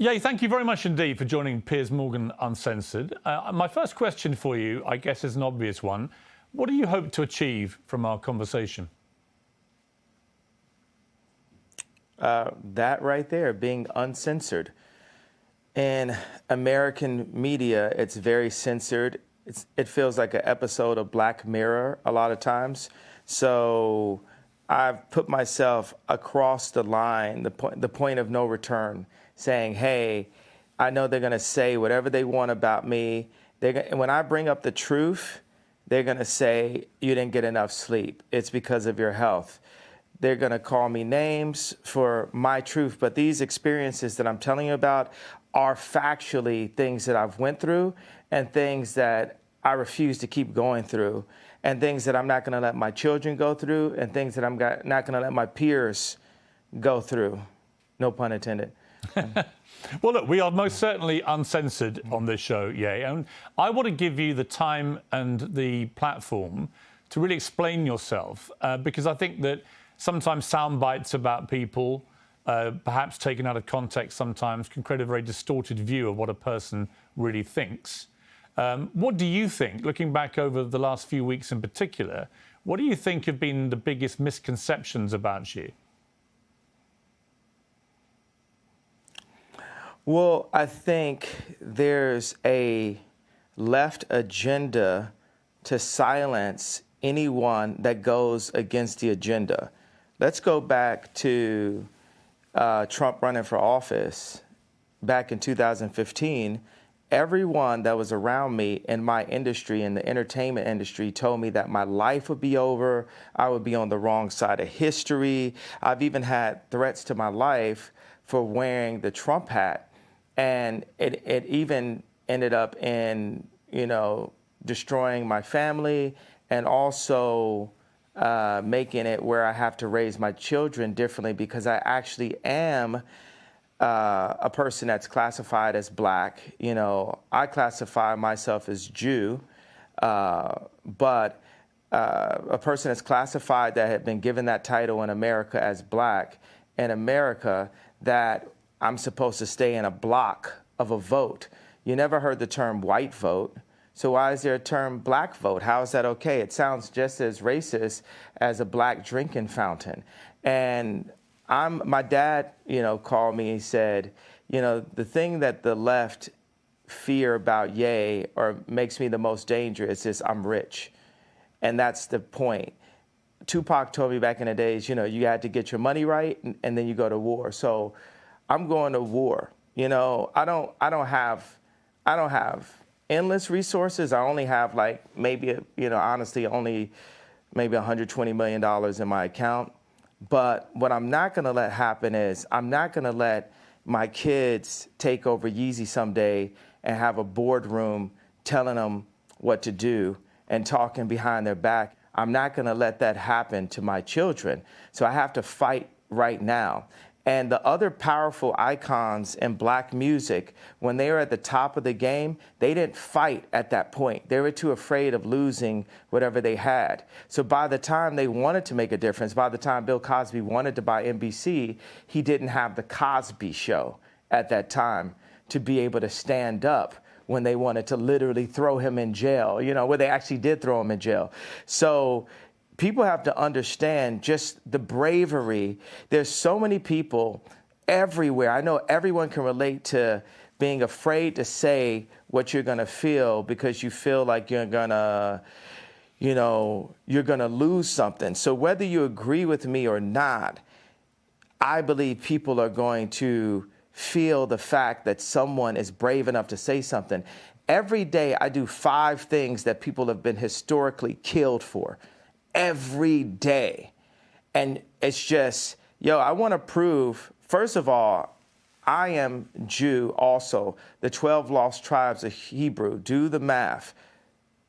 Yeah, thank you very much indeed for joining Piers Morgan Uncensored. My first question for you, I guess, is an obvious one. What do you hope to achieve from our conversation? That right there, being uncensored. In American media, it's very censored. It feels like an episode of Black Mirror a lot of times. So I've put myself across the line, the point of no return, saying, hey, I know they're going to say whatever they want about me. When I bring up the truth, they're going to say, you didn't get enough sleep. It's because of your health. They're going to call me names for my truth. But these experiences that I'm telling you about are factually things that I've went through and things that I refuse to keep going through and things that I'm not going to let my children go through and things that I'm not going to let my peers go through. No pun intended. Well, look, we are most certainly uncensored on this show, Ye. And I want to give you the time and the platform to really explain yourself, because I think that sometimes sound bites about people, perhaps taken out of context sometimes, can create a very distorted view of what a person really thinks. What do you think, looking back over the last few weeks in particular, what do you think have been the biggest misconceptions about you? Well, I think there's a left agenda to silence anyone that goes against the agenda. Let's go back to Trump running for office back in 2015. Everyone that was around me in my industry, in the entertainment industry, told me that my life would be over. I would be on the wrong side of history. I've even had threats to my life for wearing the Trump hat. And it even ended up in, destroying my family and also making it where I have to raise my children differently because I actually am a person that's classified as Black. I classify myself as Jew, but a person that's classified that had been given that title in America as Black, in America, that I'm supposed to stay in a block of a vote. You never heard the term white vote. So why is there a term Black vote? How is that okay? It sounds just as racist as a Black drinking fountain. And my dad, called me. He said, the thing that the left fear about Ye or makes me the most dangerous is I'm rich. And that's the point. Tupac told me back in the days, you had to get your money right and then you go to war. So I'm going to war. I don't have endless resources. I only have honestly only maybe $120 million in my account. But what I'm not going to let happen is I'm not going to let my kids take over Yeezy someday and have a boardroom telling them what to do and talking behind their back. I'm not going to let that happen to my children. So I have to fight right now. And the other powerful icons in Black music, when they were at the top of the game, they didn't fight at that point. They were too afraid of losing whatever they had. So by the time they wanted to make a difference, by the time Bill Cosby wanted to buy NBC, he didn't have the Cosby Show at that time to be able to stand up when they wanted to literally throw him in jail, where they actually did throw him in jail. So people have to understand just the bravery. There's so many people everywhere. I know everyone can relate to being afraid to say what you're going to feel because you feel like you're going to lose something. So whether you agree with me or not, I believe people are going to feel the fact that someone is brave enough to say something. Every day I do 5 things that people have been historically killed for. Every day. And it's just, I want to prove, first of all, I am Jew also. The 12 lost tribes of Hebrew. Do the math.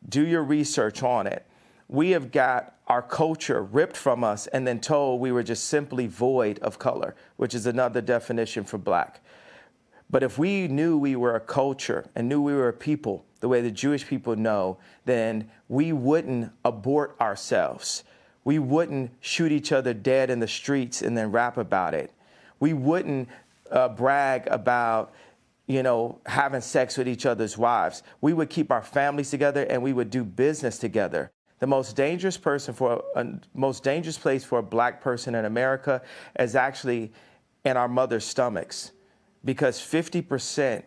Do your research on it. We have got our culture ripped from us and then told we were just simply void of color, which is another definition for Black. But if we knew we were a culture and knew we were a people, the way the Jewish people know, then we wouldn't abort ourselves. We wouldn't shoot each other dead in the streets and then rap about it. We wouldn't brag about, having sex with each other's wives. We would keep our families together and we would do business together. The most dangerous place for a black person in America is actually in our mother's stomachs, because 50%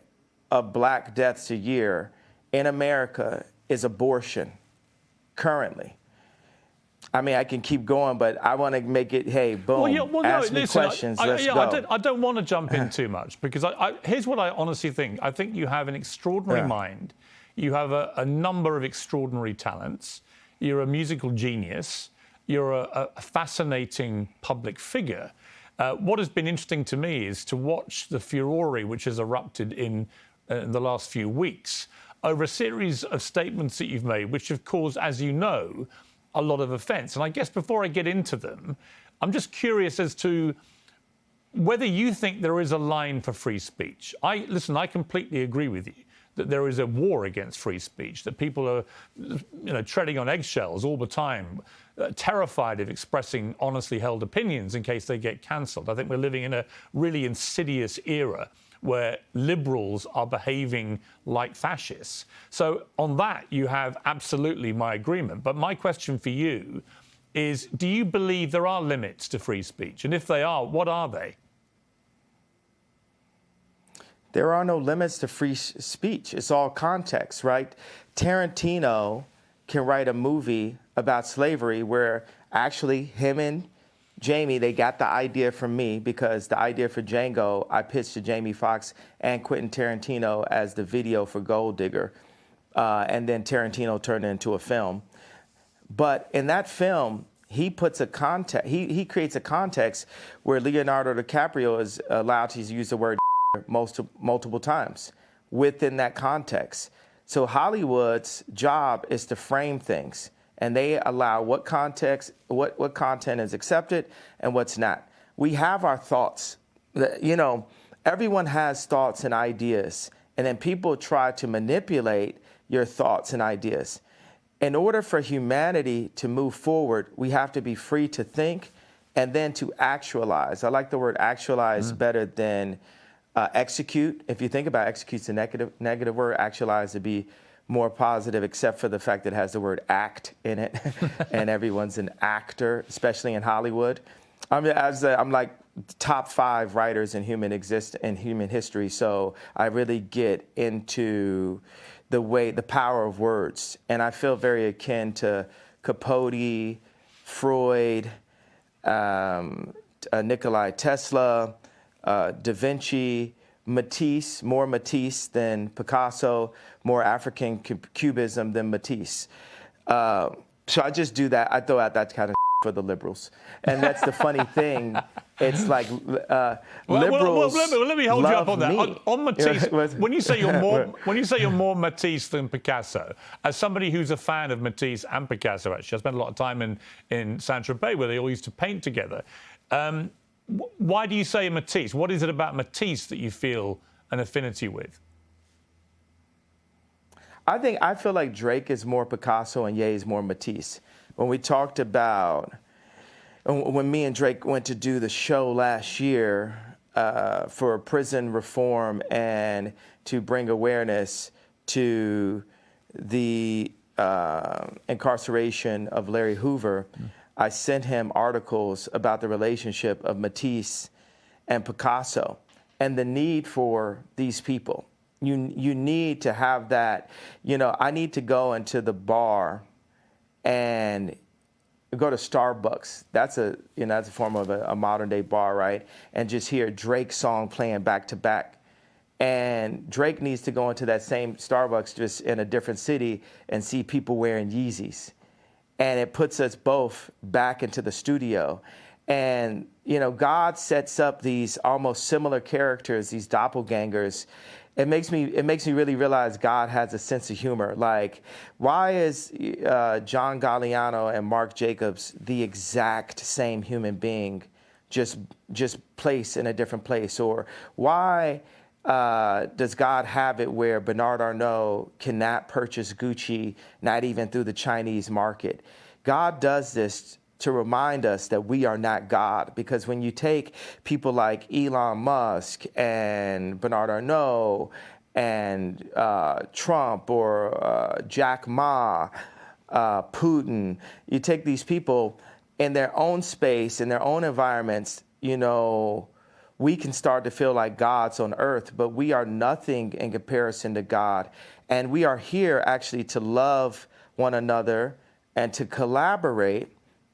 of black deaths a year in America is abortion currently. I mean, I can keep going, but I want to make it, hey, boom, ask me questions, let's go. I don't want to jump in too much, because here's what I honestly think. I think you have an extraordinary mind. You have a number of extraordinary talents. You're a musical genius. You're a fascinating public figure. What has been interesting to me is to watch the furore which has erupted in the last few weeks over a series of statements that you've made, which have caused, as you know, a lot of offence. And I guess before I get into them, I'm just curious as to whether you think there is a line for free speech. Listen, I completely agree with you that there is a war against free speech, that people are treading on eggshells all the time, terrified of expressing honestly held opinions in case they get cancelled. I think we're living in a really insidious era where liberals are behaving like fascists. So on that, you have absolutely my agreement. But my question for you is, do you believe there are limits to free speech? And if they are, what are they? There are no limits to free speech. It's all context, right? Tarantino can write a movie about slavery where actually him and Jamie, they got the idea from me, because the idea for Django, I pitched to Jamie Foxx and Quentin Tarantino as the video for Gold Digger. And then Tarantino turned it into a film. But in that film, he puts a context, he creates a context where Leonardo DiCaprio is allowed to use the word multiple times within that context. So Hollywood's job is to frame things, and they allow what context, what content is accepted and what's not. We have our thoughts. Everyone has thoughts and ideas, and then people try to manipulate your thoughts and ideas. In order for humanity to move forward, we have to be free to think and then to actualize. I like the word actualize better than execute. If you think about execute's a negative word, actualize to be more positive, except for the fact that it has the word act in it, and everyone's an actor, especially in Hollywood. I'm like top 5 writers in human history, so I really get into the power of words, and I feel very akin to Capote, Freud, Nikola Tesla, Da Vinci, Matisse, more Matisse than Picasso, more African cubism than Matisse. So I just do that. I throw out that kind of for the liberals. And that's the funny thing. It's like liberals let me hold you up on that. Me. On Matisse, when you say you're more Matisse than Picasso, as somebody who's a fan of Matisse and Picasso, actually, I spent a lot of time in Saint-Tropez where they all used to paint together. Why do you say Matisse? What is it about Matisse that you feel an affinity with? I feel like Drake is more Picasso and Ye is more Matisse. When we talked about, when me and Drake went to do the show last year for prison reform and to bring awareness to the incarceration of Larry Hoover, I sent him articles about the relationship of Matisse and Picasso and the need for these people. You need to have that. I need to go into the bar and go to Starbucks. That's a form of a modern day bar, right? And just hear Drake's song playing back to back. And Drake needs to go into that same Starbucks just in a different city and see people wearing Yeezys. And it puts us both back into the studio. And, God sets up these almost similar characters, these doppelgangers. It makes me really realize God has a sense of humor. Like, why is John Galliano and Mark Jacobs the exact same human being, just placed in a different place? Or why does God have it where Bernard Arnault cannot purchase Gucci, not even through the Chinese market? God does this to remind us that we are not God. Because when you take people like Elon Musk and Bernard Arnault and Trump or Jack Ma, Putin, you take these people in their own space, in their own environments, you know, we can start to feel like gods on earth, but we are nothing in comparison to God. And we are here actually to love one another and to collaborate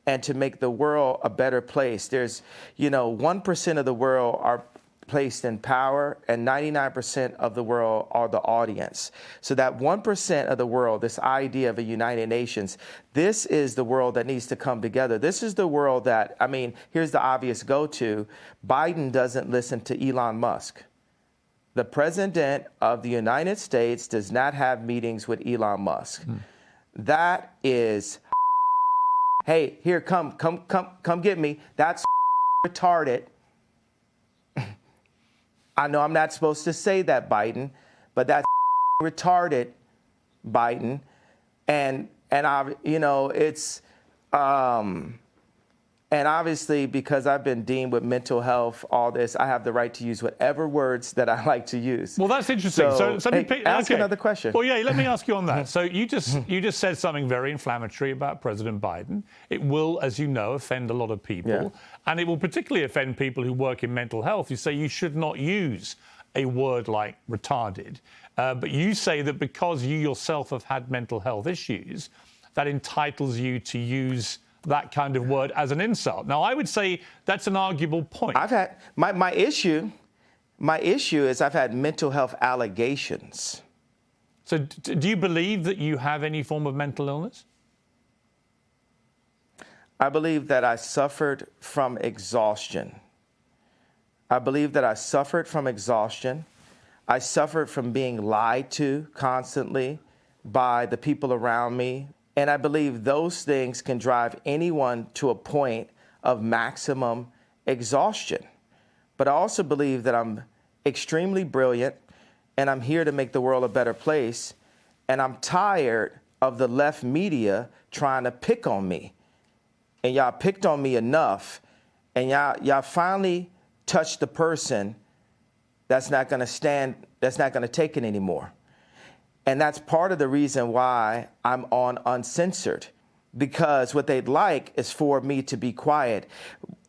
and to make the world a better place. There's, 1% of the world are placed in power and 99% of the world are the audience. So that 1% of the world, this idea of a United Nations, this is the world that needs to come together. This is the world that, here's the obvious go-to. Biden doesn't listen to Elon Musk. The president of the United States does not have meetings with Elon Musk. That is, hey, here, come get me. That's retarded. I know I'm not supposed to say that, Biden, but that's retarded, Biden. And it's, and obviously, because I've been dealing with mental health, all this, I have the right to use whatever words that I like to use. Well, that's interesting. Ask another question. Well, yeah, let me ask you on that. So you just said something very inflammatory about President Biden. It will, as you know, offend a lot of people. Yeah. And it will particularly offend people who work in mental health. You say you should not use a word like retarded. But you say that because you yourself have had mental health issues, that entitles you to use that kind of word as an insult. Now, I would say that's an arguable point. I've had my issue is I've had mental health allegations. So do you believe that you have any form of mental illness? I believe that I suffered from exhaustion. I suffered from being lied to constantly by the people around me. And I believe those things can drive anyone to a point of maximum exhaustion. But I also believe that I'm extremely brilliant and I'm here to make the world a better place. And I'm tired of the left media trying to pick on me. And y'all picked on me enough. And y'all finally touched the person that's not going to take it anymore. And that's part of the reason why I'm on Uncensored, because what they'd like is for me to be quiet.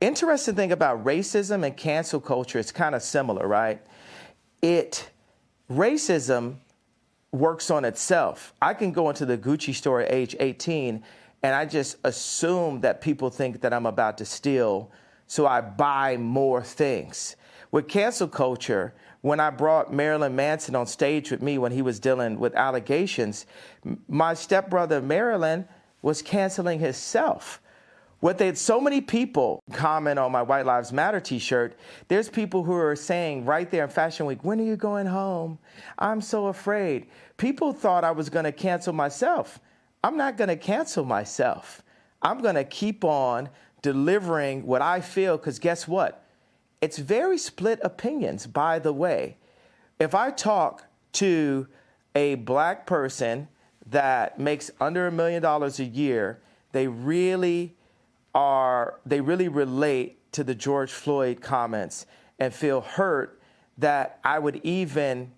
Interesting thing about racism and cancel culture, it's kind of similar, right? Racism works on itself. I can go into the Gucci store at age 18 and I just assume that people think that I'm about to steal, so I buy more things. With cancel culture, when I brought Marilyn Manson on stage with me when he was dealing with allegations, my stepbrother Marilyn was canceling himself. So many people comment on my White Lives Matter t-shirt. There's people who are saying right there in Fashion Week, when are you going home? I'm so afraid. People thought I was going to cancel myself. I'm not going to cancel myself. I'm going to keep on delivering what I feel, because guess what? It's very split opinions, by the way. If I talk to a black person that makes under $1 million a year, they really relate to the George Floyd comments and feel hurt that I would even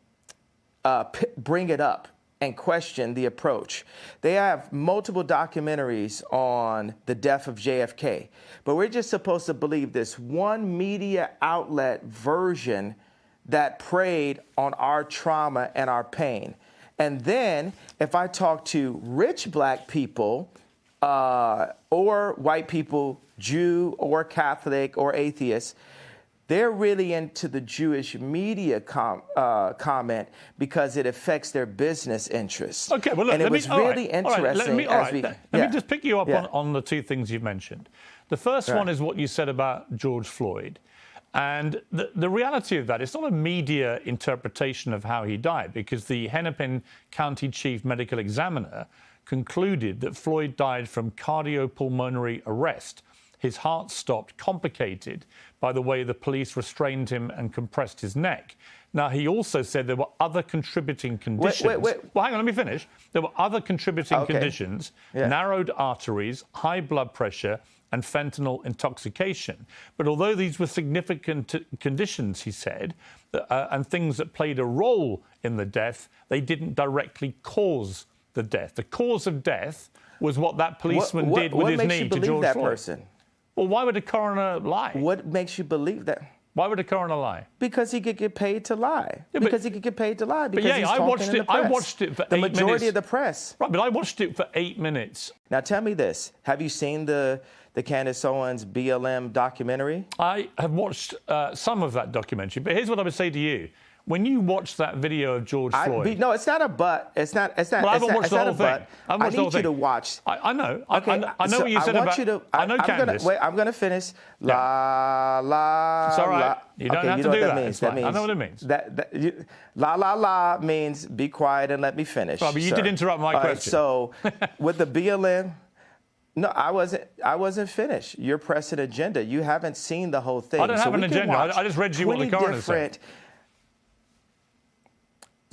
bring it up and question the approach. They have multiple documentaries on the death of JFK, but we're just supposed to believe this one media outlet version that preyed on our trauma and our pain. And then if I talk to rich black people or white people, Jew or Catholic or atheist, they're really into the Jewish media comment because it affects their business interests. Okay, well, look, and it was really interesting. Let me just pick you up on the two things you've mentioned. The first one is what you said about George Floyd. And the reality of that, it's not a media interpretation of how he died, because the Hennepin County Chief Medical Examiner concluded that Floyd died from cardiopulmonary arrest. His heart stopped, complicated by the way the police restrained him and compressed his neck. Now, he also said there were other contributing conditions. Wait. Well, hang on, let me finish. There were other contributing conditions, narrowed arteries, high blood pressure, and fentanyl intoxication. But although these were significant conditions, he said, and things that played a role in the death, they didn't directly cause the death. The cause of death was what that policeman did with his knee to George Floyd. Person? Well, why would a coroner lie? What makes you believe that? Why would a coroner lie? Because he could get paid to lie. Yeah, because he could get paid to lie. Because yeah, he's talking in the press. I watched it for 8 minutes. The majority of the press. Right, but I watched it for 8 minutes. Now tell me this: have you seen the Candace Owens BLM documentary? I have watched some of that documentary, but here's what I would say to you. When you watch that video of George Floyd... No, it's not a but. It's not. Well, I haven't watched the whole thing. I need you to watch. I know. Okay, I know what you said about... I know Candace. I'm going to finish. La, la, It's all right. la. You don't okay, have you to know do what that. Means. It's That fine. means I know what it means. La, la, la means be quiet and let me finish. Right, but you did interrupt my question. So with the BLM... No, I wasn't finished. You're pressing agenda. You haven't seen the whole thing. I don't have an agenda. I just read you what the coroner said.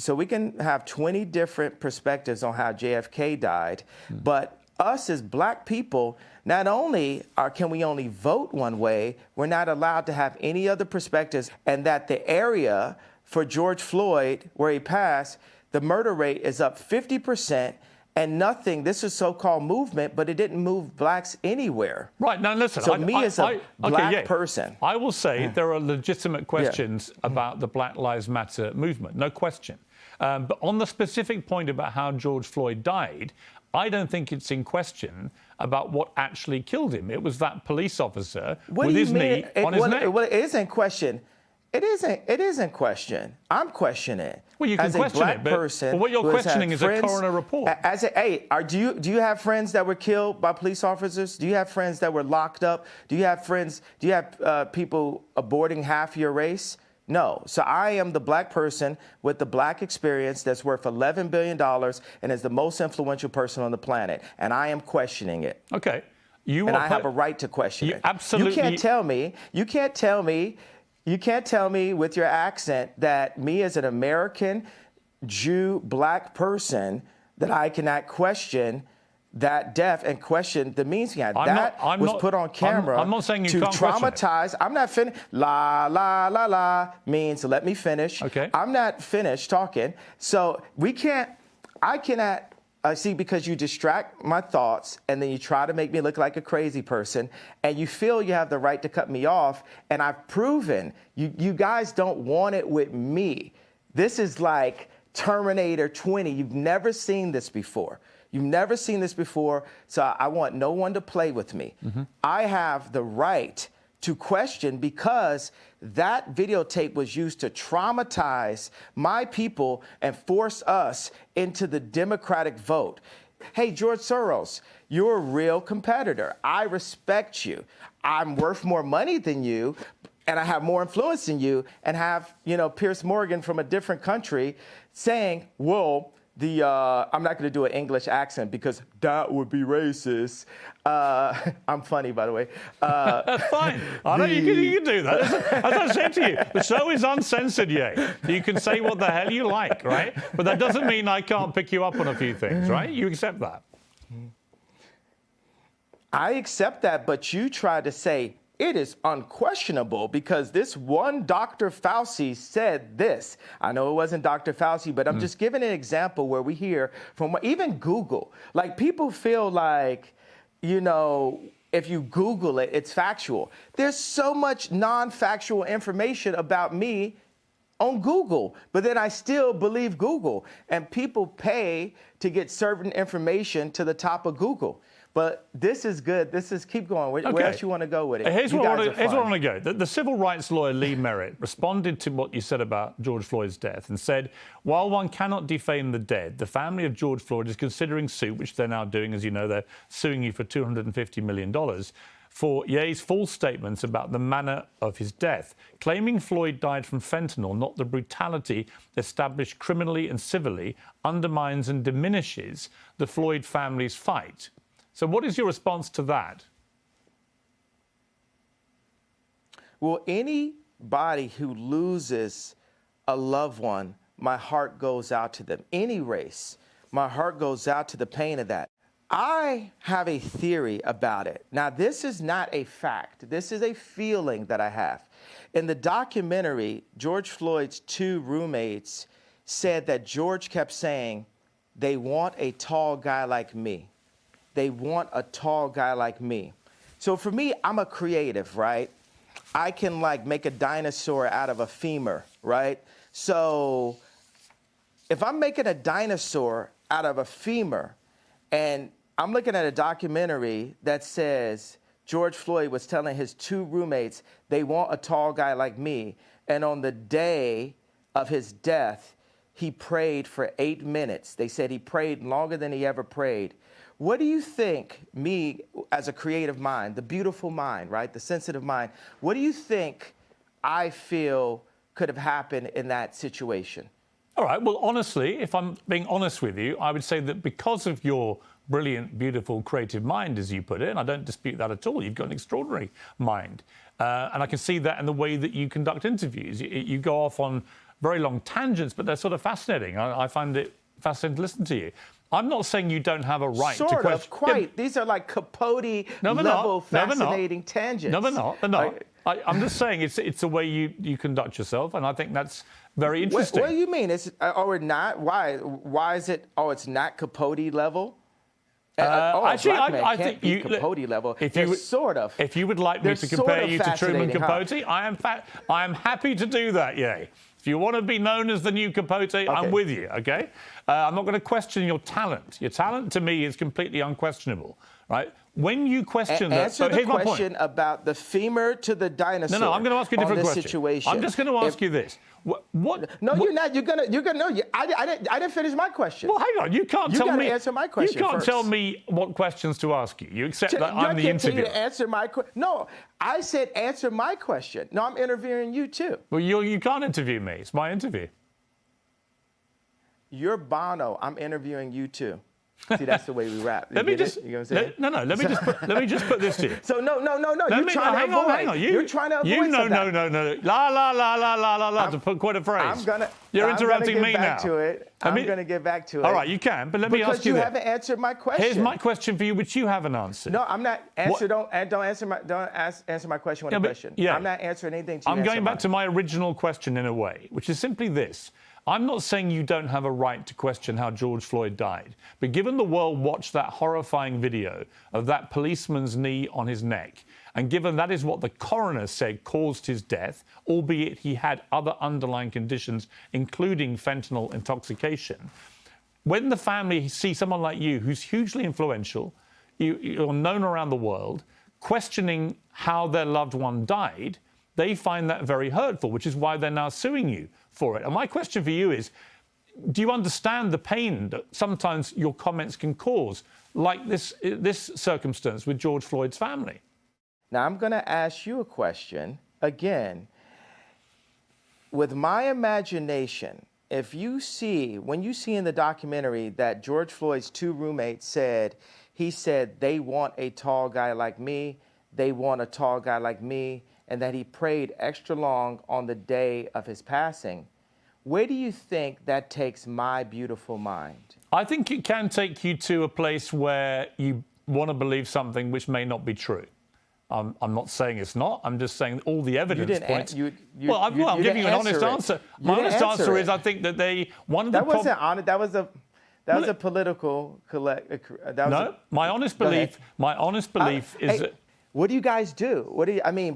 So we can have 20 different perspectives on how JFK died, but us as black people, not only can we only vote one way, we're not allowed to have any other perspectives, and that the area for George Floyd, where he passed, the murder rate is up 50%, and nothing, this is so-called movement, but it didn't move blacks anywhere. Right, now listen. So as a black person. I will say there are legitimate questions about the Black Lives Matter movement, no question. But on the specific point about how George Floyd died, I don't think it's in question about what actually killed him. It was that police officer with his knee on his neck. Well, it is in question. It isn't question. I'm questioning it. Well, you can question it, but what you're questioning is a coroner report. Do you have friends that were killed by police officers? Do you have friends that were locked up? Do you have friends? Do you have people aborting half your race? No. So I am the black person with the black experience that's worth $11 billion and is the most influential person on the planet. And I am questioning it. Okay. I have a right to question it. Absolutely. You can't tell me with your accent that me as an American Jew black person that I cannot question that death and question the means behind that was put on camera. I'm not saying you to can't traumatize. I'm not finished. La la la la means let me finish. Okay. I'm not finished talking. So I cannot. See, because you distract my thoughts and then you try to make me look like a crazy person and you feel you have the right to cut me off. And I've proven you guys don't want it with me. This is like Terminator 20. You've never seen this before. You've never seen this before, so I want no one to play with me. I have the right to question because that videotape was used to traumatize my people and force us into the Democratic vote. Hey, George Soros, you're a real competitor. I respect you. I'm worth more money than you, and I have more influence than you, and have, Piers Morgan from a different country saying, well, I'm not going to do an English accent because that would be racist. I'm funny, by the way. That's fine. I know you can do that. As I said to you, the show is uncensored, Ye. You can say what the hell you like, right? But that doesn't mean I can't pick you up on a few things, right? You accept that. I accept that, but you try to say, it is unquestionable because this one Dr. Fauci said this. I know it wasn't Dr. Fauci, but I'm just giving an example where we hear from even Google. Like people feel like, if you Google it, it's factual. There's so much non-factual information about me on Google, but then I still believe Google. And people pay to get certain information to the top of Google. But this is good. Keep going. Where else you want to go with it? Here's where I want to go. The civil rights lawyer Lee Merritt responded to what you said about George Floyd's death and said, while one cannot defame the dead, the family of George Floyd is considering suit, which they're now doing, as you know, they're suing you for $250 million, for Ye's false statements about the manner of his death, claiming Floyd died from fentanyl, not the brutality established criminally and civilly, undermines and diminishes the Floyd family's fight. So what is your response to that? Well, anybody who loses a loved one, my heart goes out to them. Any race, my heart goes out to the pain of that. I have a theory about it. Now, this is not a fact. This is a feeling that I have. In the documentary, George Floyd's two roommates said that George kept saying, they want a tall guy like me. They want a tall guy like me. So for me, I'm a creative, right? I can like make a dinosaur out of a femur, right? So if I'm making a dinosaur out of a femur and I'm looking at a documentary that says George Floyd was telling his two roommates they want a tall guy like me, and on the day of his death, he prayed for 8 minutes. They said he prayed longer than he ever prayed. What do you think, me as a creative mind, the beautiful mind, right, the sensitive mind, what do you think I feel could have happened in that situation? All right, well, honestly, if I'm being honest with you, I would say that because of your brilliant, beautiful, creative mind, as you put it, and I don't dispute that at all, you've got an extraordinary mind. And I can see that in the way that you conduct interviews. You go off on very long tangents, but they're sort of fascinating. I find it fascinating to listen to you. I'm not saying you don't have a right to question. Sort of, quite. Yeah. These are like Capote-level fascinating tangents. No, they're not. They're not. I'm just saying it's the way you conduct yourself, and I think that's very interesting. What do you mean? Or not? Why is it? Oh, it's not Capote level. Actually, I think you Capote level. If you would, sort of. If you would like me to compare you to Truman Capote, I am happy to do that. Yay. If you want to be known as the new Capote, okay. I'm with you, okay? I'm not going to question your talent. Your talent, to me, is completely unquestionable, right? When you question that... Answer the question about the femur to the dinosaur. No, I'm going to ask you a different question. Situation. I'm just going to ask you this. You're not. You're gonna. No, I didn't finish my question. Well, hang on. You can't tell me. You got to answer my question. You can't first. tell me what questions to ask you. You accept that I'm the interviewer. I can't tell you to answer my question. No, I said answer my question. No, I'm interviewing you too. Well, you can't interview me. It's my interview. You're Bono. I'm interviewing you too. See, that's the way we rap. Let me just. You know what I'm saying? No. Let me just put this to you. So no. You're trying to avoid. Hang on. You're trying to avoid. No. La. To put quite a phrase. You're interrupting me now. I'm going to get back to it. All right, you can, but let me ask you. Because you haven't answered my question. Here's my question for you, which you haven't answered. No, I'm not. Answer my question with a question. Yeah. I'm not answering anything. I'm going back to my original question in a way, which is simply this. I'm not saying you don't have a right to question how George Floyd died, but given the world watched that horrifying video of that policeman's knee on his neck, and given that is what the coroner said caused his death, albeit he had other underlying conditions, including fentanyl intoxication, when the family see someone like you, who's hugely influential, you're known around the world, questioning how their loved one died, they find that very hurtful, which is why they're now suing you for it. And my question for you is, do you understand the pain that sometimes your comments can cause, like this circumstance with George Floyd's family? Now, I'm going to ask you a question again. With my imagination, when you see in the documentary that George Floyd's two roommates said they want a tall guy like me, they want a tall guy like me, and that he prayed extra long on the day of his passing, where do you think that takes my beautiful mind? I think it can take you to a place where you want to believe something which may not be true. I'm not saying it's not. I'm just saying all the evidence points. I'm giving you an honest answer. My honest answer is I think that That wasn't honest. That was a political my honest belief is that. What do you guys do?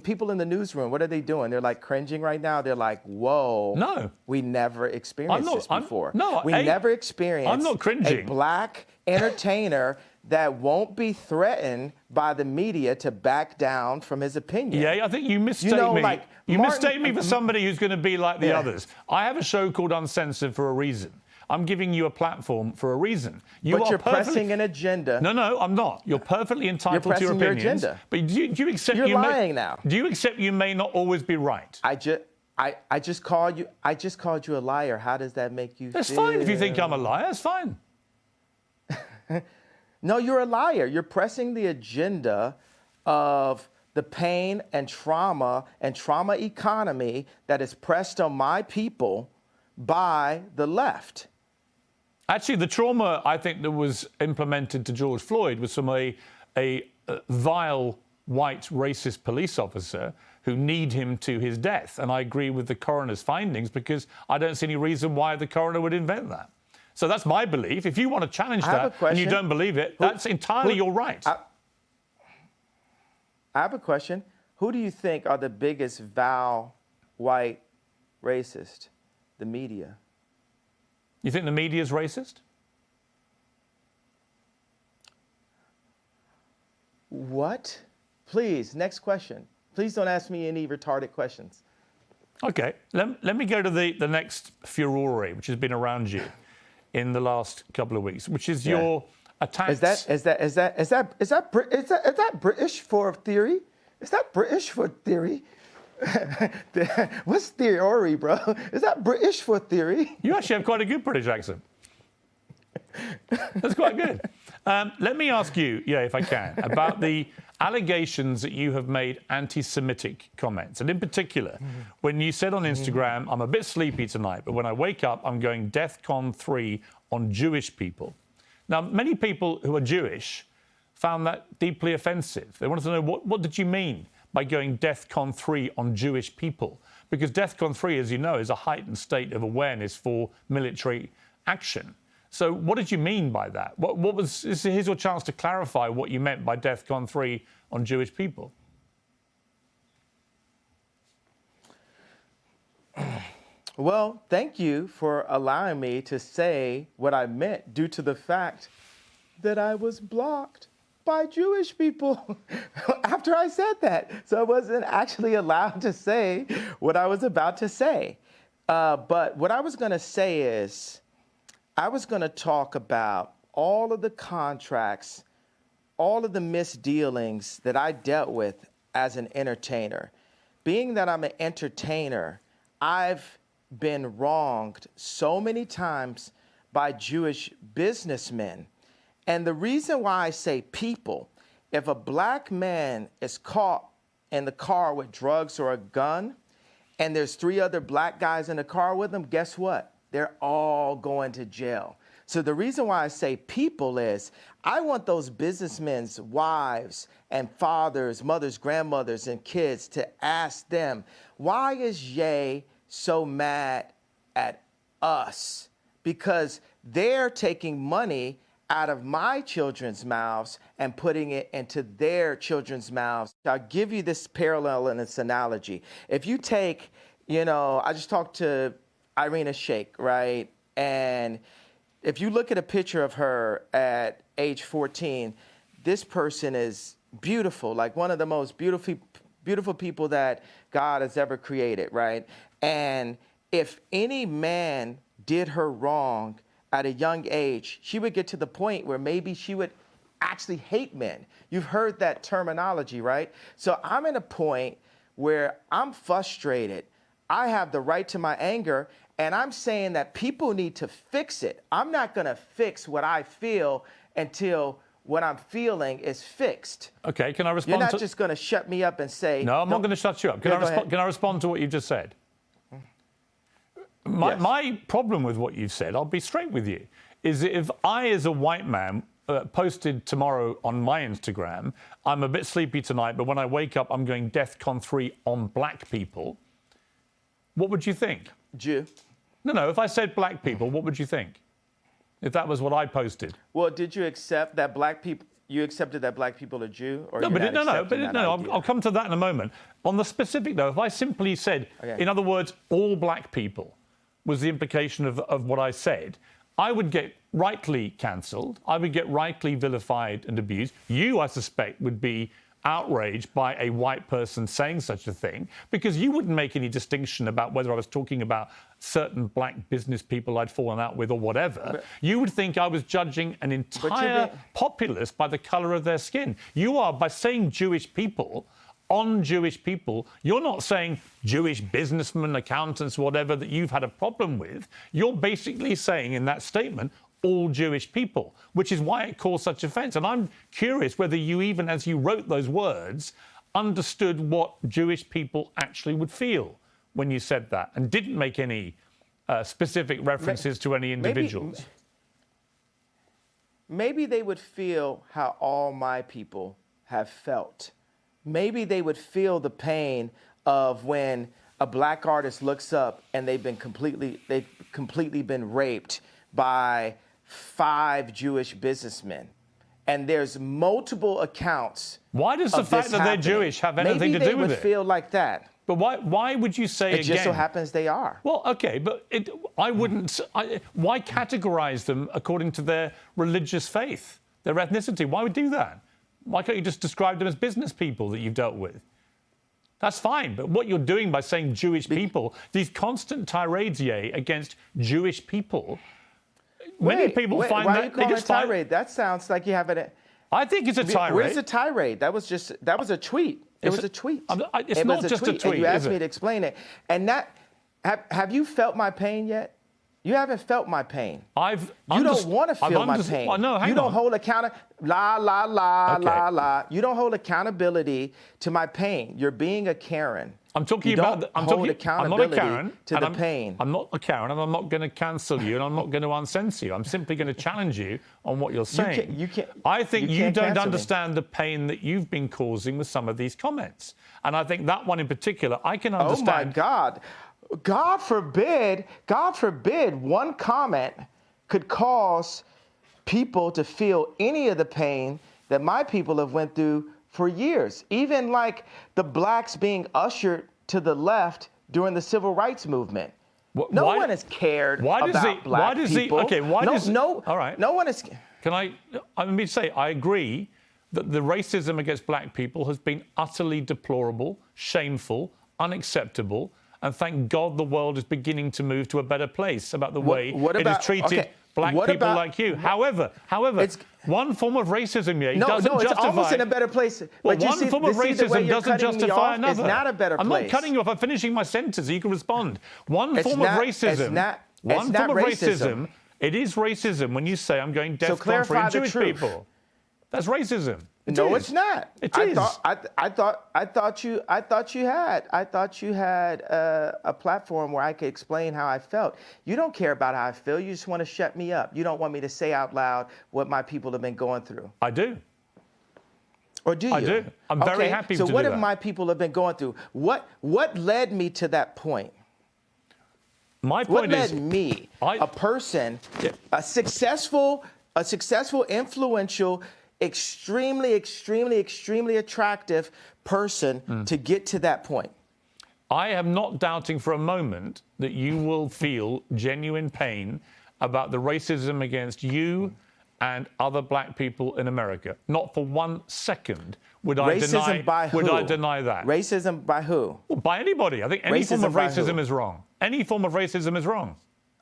People in the newsroom, what are they doing? They're like cringing right now. They're like, whoa. No. We never experienced this before. We never never experienced I'm not cringing. A black entertainer that won't be threatened by the media to back down from his opinion. Yeah, I think you mistake me. You mistake me for somebody who's going to be like the others. I have a show called Uncensored for a reason. I'm giving you a platform for a reason. But you're pressing an agenda. No, I'm not. You're perfecly entitled to your opinions. Your agenda. But do you accept you're lying now? Do you accept you may not always be right? I just called you a liar. How does that make you feel? That's fine if you think I'm a liar. It's fine. No, you're a liar. You're pressing the agenda of the pain and trauma economy that is pressed on my people by the left. Actually, the trauma I think that was implemented to George Floyd was from a vile white racist police officer who kneed him to his death. And I agree with the coroner's findings because I don't see any reason why the coroner would invent that. So that's my belief. If you want to challenge that and you don't believe it, that's entirely your right. I have a question. Who do you think are the biggest vile white racist? The media. You think the media is racist? What? Please, next question. Please don't ask me any retarded questions. Okay, let me go to the next furore, which has been around you in the last couple of weeks, which is your attacks. Is that British for theory? Is that British for theory? What's theory, bro? Is that British for theory? You actually have quite a good British accent. That's quite good. Let me ask you, if I can, about the allegations that you have made anti-Semitic comments. And in particular, when you said on Instagram, I'm a bit sleepy tonight, but when I wake up, I'm going DEFCON 3 on Jewish people. Now, many people who are Jewish found that deeply offensive. They wanted to know, what did you mean by going DEFCON 3 on Jewish people? Because DEFCON 3, as you know, is a heightened state of awareness for military action. So what did you mean by that? Here's your chance to clarify what you meant by DEFCON 3 on Jewish people. Well, thank you for allowing me to say what I meant due to the fact that I was blocked by Jewish people after I said that. So I wasn't actually allowed to say what I was about to say. But what I was going to say is, I was going to talk about all of the contracts, all of the misdealings that I dealt with as an entertainer. Being that I'm an entertainer, I've been wronged so many times by Jewish businessmen. And the reason why I say people, if a black man is caught in the car with drugs or a gun, and there's 3 other black guys in the car with him, guess what? They're all going to jail. So the reason why I say people is I want those businessmen's wives and fathers, mothers, grandmothers, and kids to ask them, why is Ye so mad at us? Because they're taking money out of my children's mouths and putting it into their children's mouths. I'll give you this parallel and this analogy. If you take, I just talked to Irina Shayk, right? And if you look at a picture of her at age 14, this person is beautiful, like one of the most beautiful people that God has ever created, right? And if any man did her wrong at a young age, she would get to the point where maybe she would actually hate men. You've heard that terminology, right? So I'm at a point where I'm frustrated. I have the right to my anger, and I'm saying that people need to fix it. I'm not going to fix what I feel until what I'm feeling is fixed. Okay, can I respond? You're not just going to shut me up and say... No, I'm not going to shut you up. Can I respond to what you just said? My problem with what you've said, I'll be straight with you, is that if I, as a white man, posted tomorrow on my Instagram, I'm a bit sleepy tonight, but when I wake up, I'm going DEFCON 3 on black people, what would you think? Jew. No, if I said black people, what would you think? If that was what I posted? Well, did you accept that black people... You accepted that black people are Jew? Or I'll come to that in a moment. On the specific, though, if I simply said, in other words, all black people was the implication of what I said, I would get rightly cancelled. I would get rightly vilified and abused. You, I suspect, would be outraged by a white person saying such a thing, because you wouldn't make any distinction about whether I was talking about certain black business people I'd fallen out with or whatever. You would think I was judging an entire populace by the colour of their skin. You are, by saying Jewish people, on Jewish people, you're not saying Jewish businessmen, accountants, whatever, that you've had a problem with. You're basically saying in that statement, all Jewish people, which is why it caused such offence. And I'm curious whether you, even as you wrote those words, understood what Jewish people actually would feel when you said that and didn't make any specific references to any individuals. maybe they would feel how all my people have felt. Maybe they would feel the pain of when a black artist looks up and they've completely been raped by 5 Jewish businessmen. And there's multiple accounts. Why does the fact that they're Jewish have anything to do with it? Maybe they would feel like that. But why would you say it again? It just so happens they are. Well, okay, but why categorize them according to their religious faith, their ethnicity? Why would you do that? Why can't you just describe them as business people that you've dealt with? That's fine, but what you're doing by saying Jewish people, these constant tirades, Ye, against Jewish people, many people find why that... Are you calling it a tirade? That sounds like you have it... I think it's a tirade. Where's the tirade? That was a tweet. It was a tweet. It's not just a tweet, and you asked me to explain it. And have you felt my pain yet? You haven't felt my pain. You don't want to feel my pain. Well, no, hang you don't on. hold You don't hold accountability to my pain. You're being a Karen. I'm talking about. I'm not a Karen to the pain. I'm not a Karen, and I'm not going to cancel you, and I'm not going to uncensor you. I'm simply going to challenge you on what you're saying. I think you don't understand the pain that you've been causing with some of these comments, and I think that one in particular, I can understand. Oh my God. God forbid, one comment could cause people to feel any of the pain that my people have went through for years. Even like the blacks being ushered to the left during the civil rights movement. No one has cared about black people. All right. No one is. Let me say, I agree that the racism against black people has been utterly deplorable, shameful, unacceptable. And thank God the world is beginning to move to a better place about the way it has treated black people like you. However, one form of racism, doesn't justify... it's almost in a better place. Well, one form of racism doesn't justify another. It's not a better place. I'm not cutting you off. I'm finishing my sentence so you can respond. One form of racism, it is racism when you say I'm going DEFCON for Jewish people. That's racism. No, it's not. It is. I thought you had a platform where I could explain how I felt. You don't care about how I feel. You just want to shut me up. You don't want me to say out loud what my people have been going through. I do. Or do you? I do. I'm very happy to do that. So what have my people have been going through? What led me to that point? My point is... What led me, a person, a successful, influential, extremely attractive person to get to that point? I am not doubting for a moment that you will feel genuine pain about the racism against you and other black people in America. Not for 1 second would I deny that. Racism by who? Well, by anybody. I think any form of racism is wrong. Any form of racism is wrong.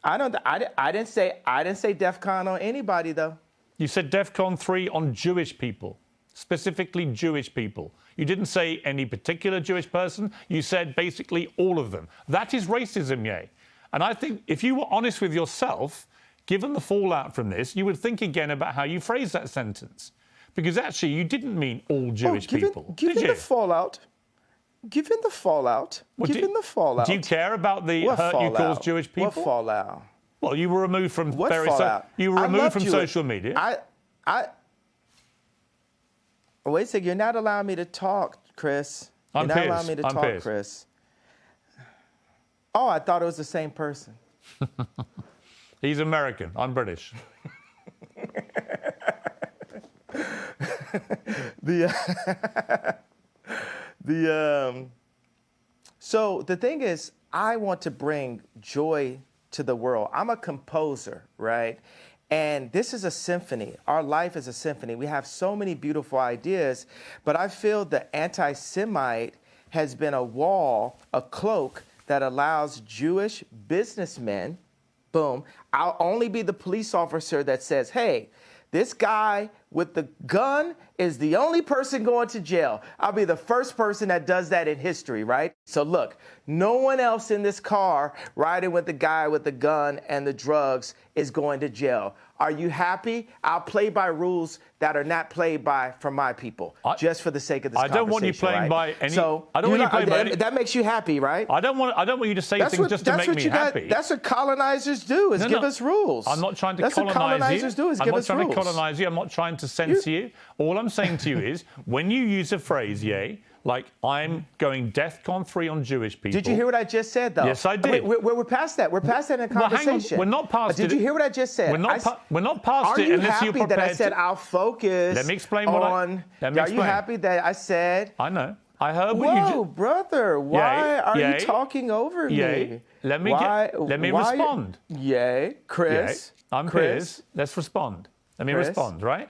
I didn't say DEFCON on anybody though. You said DEFCON 3 on Jewish people, specifically Jewish people. You didn't say any particular Jewish person. You said basically all of them. That is racism, Ye. And I think if you were honest with yourself, given the fallout from this, you would think again about how you phrased that sentence. Because actually, you didn't mean all Jewish people. Given the fallout. Do you care about the hurt you caused Jewish people? What fallout? Well, you were removed from social media. Wait a second. You're not allowing me to talk, Chris. You're not allowing me to talk, Chris. Oh, I thought it was the same person. He's American. I'm British. So the thing is, I want to bring joy to the world. I'm a composer, right? And this is a symphony. Our life is a symphony. We have so many beautiful ideas, but I feel the anti-Semite has been a wall, a cloak that allows Jewish businessmen, boom, I'll only be the police officer that says, hey, this guy with the gun is the only person going to jail. I'll be the first person that does that in history, right? So look, no one else in this car riding with the guy with the gun and the drugs is going to jail. Are you happy? I'll play by rules that are not played by from my people, just for the sake of this conversation. I don't want you playing by any. So I don't want you playing by any. That makes you happy, right? I don't want you to say things just to make me happy. That's what colonizers do, is give us rules. I'm not trying to colonize you. That's what colonizers do, is give us rules. I'm not trying to colonize you. I'm not trying to censor you. All I'm saying to you is, when you use a phrase, like I'm going DEFCON 3 on Jewish people. Did you hear what I just said, though? Yes, I did. We're past that. We're past that in a conversation. Well, hang on. We're not past it. Did you hear what I just said? We're not past it unless you're prepared. Are you happy that I said I'll focus? Let me explain Are you happy that I said? I know. I heard what you Whoa, brother! Why are you talking over me? Let me respond. Chris. I'm Piers. Let's respond. Let me respond, right?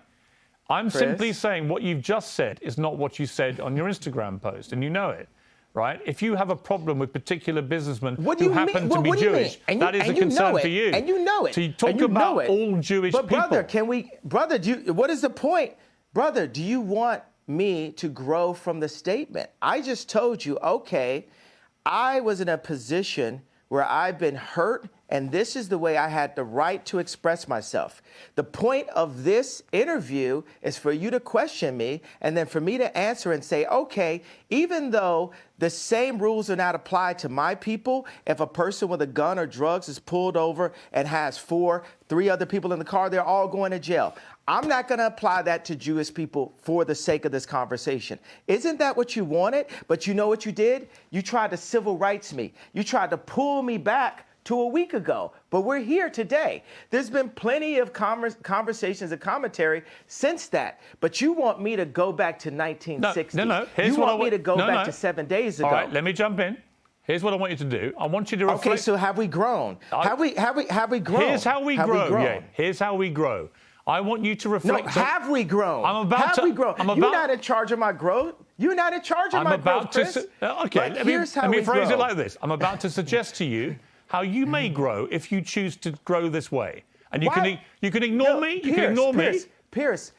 I'm simply saying what you've just said is not what you said on your Instagram post, and you know it, right? If you have a problem with particular businessmen who happen to be Jewish, that is a concern for you. And you know it. So you talk about all Jewish people. But brother, what is the point? Brother, do you want me to grow from the statement? I just told you, okay, I was in a position where I've been hurt, and this is the way I had the right to express myself. The point of this interview is for you to question me, and then for me to answer and say, okay, even though the same rules are not applied to my people, if a person with a gun or drugs is pulled over and has three other people in the car, they're all going to jail. I'm not going to apply that to Jewish people for the sake of this conversation. Isn't that what you wanted? But you know what you did? You tried to civil rights me. You tried to pull me back to a week ago. But we're here today. There's been plenty of conversations and commentary since that. But you want me to go back to 1960. No. You want me to go back to 7 days ago. All right, let me jump in. Here's what I want you to do. I want you to reflect. Okay, so have we grown? Have we grown? Here's how we grow. Yeah, here's how we grow. I want you to reflect. No, have we grown? Have we grown? You're not in charge of my growth. You're not in charge of my growth, Chris. Okay, let me phrase it like this. I'm about to suggest to you how you may grow if you choose to grow this way. And you can ignore me. You can ignore me. Piers,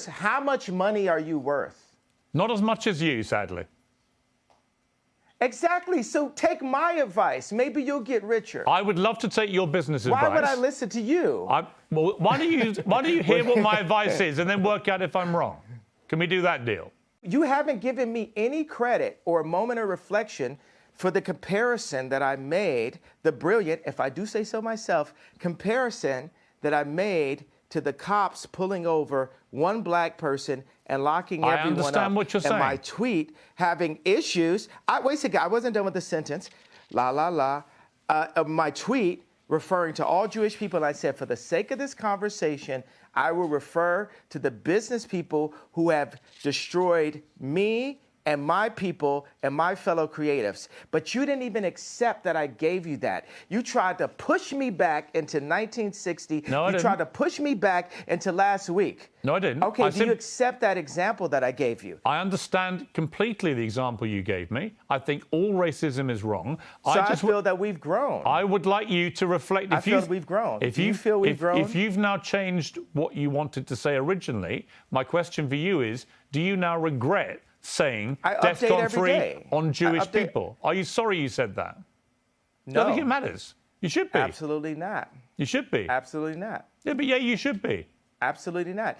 how much money are you worth? Not as much as you, sadly. Exactly. So take my advice. Maybe you'll get richer. I would love to take your business advice. Why would I listen to you? Why don't you hear what my advice is and then work out if I'm wrong? Can we do that deal? You haven't given me any credit or a moment of reflection for the comparison that I made, the brilliant, if I do say so myself, comparison that I made to the cops pulling over one black person and locking everyone up. I understand what you're saying. And my tweet having issues. Wait a second, I wasn't done with the sentence. My tweet referring to all Jewish people, I said, for the sake of this conversation, I will refer to the business people who have destroyed me and my people and my fellow creatives. But you didn't even accept that I gave you that. You tried to push me back into 1960. No, I didn't. You tried to push me back into last week. No, I didn't. Okay, do you accept that example that I gave you? I understand completely the example you gave me. I think all racism is wrong. So I feel that we've grown. I would like you to reflect. I feel that we've grown. If you feel we've grown? If you've now changed what you wanted to say originally, my question for you is, do you now regret saying DEFCON 3 on Jewish people? Are you sorry you said that? No. I think it matters. You should be. Absolutely not. You should be. Absolutely not. Yeah, but you should be. Absolutely not.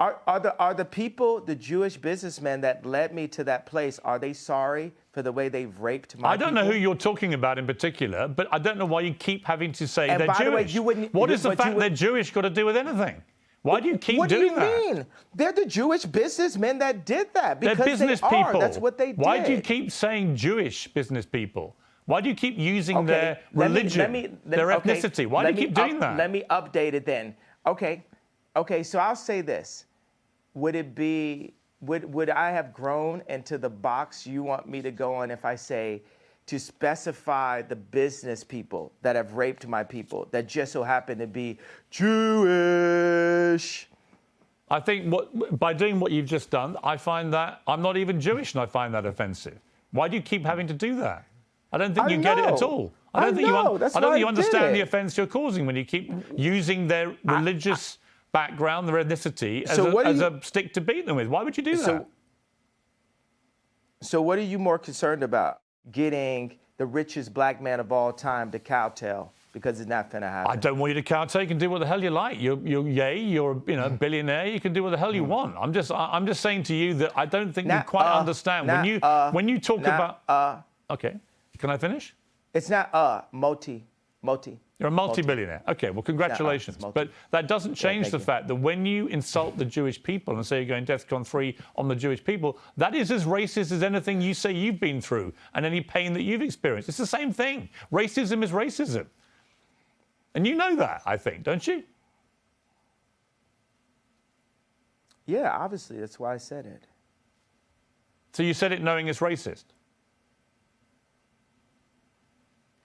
Are the people, the Jewish businessmen that led me to that place, are they sorry for the way they've raped my people? I don't know who you're talking about in particular, but I don't know why you keep having to say they're Jewish. And by the way, you wouldn't... What is the fact they're Jewish got to do with anything? Why do you keep doing that? What do you mean? They're the Jewish businessmen that did that because they're business they people. That's what they did. Why do you keep saying Jewish business people? Why do you keep using their religion, their ethnicity? Why do you keep doing that? Let me update it then. Okay, so I'll say this. Would I have grown into the box you want me to go on if I say to specify the business people that have raped my people that just so happen to be Jewish? I think by doing what you've just done, I find that I'm not even Jewish and I find that offensive. Why do you keep having to do that? I don't think you get it at all. I don't think you understand the offence you're causing when you keep using their religious background, their ethnicity, as, So as a stick to beat them with. Why would you do that? So what are you more concerned about? Getting the richest black man of all time to kowtow? Because it's not going to happen. I don't want you to kowtow. You can do what the hell you like. You're a billionaire. You can do what the hell you want. I'm just saying to you that I don't think you quite understand when you talk about. Okay, can I finish? It's not multi. You're a multi-billionaire. Okay, well, congratulations. But that doesn't change the fact that when you insult the Jewish people and say you're going DEFCON 3 on the Jewish people, that is as racist as anything you say you've been through and any pain that you've experienced. It's the same thing. Racism is racism. And you know that, I think, don't you? Yeah, obviously. That's why I said it. So you said it knowing it's racist?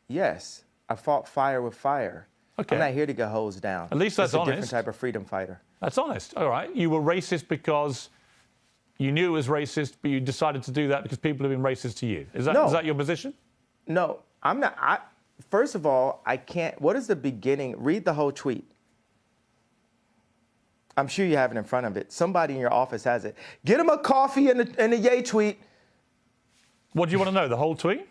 Yes. I fought fire with fire. Okay. I'm not here to get hosed down. At least that's honest. It's a different type of freedom fighter. That's honest. All right. You were racist because you knew it was racist, but you decided to do that because people have been racist to you. Is that your position? No, I'm not. First of all, I can't. What is the beginning? Read the whole tweet. I'm sure you have it in front of it. Somebody in your office has it. Get him a coffee in the Ye tweet. What do you want to know? The whole tweet?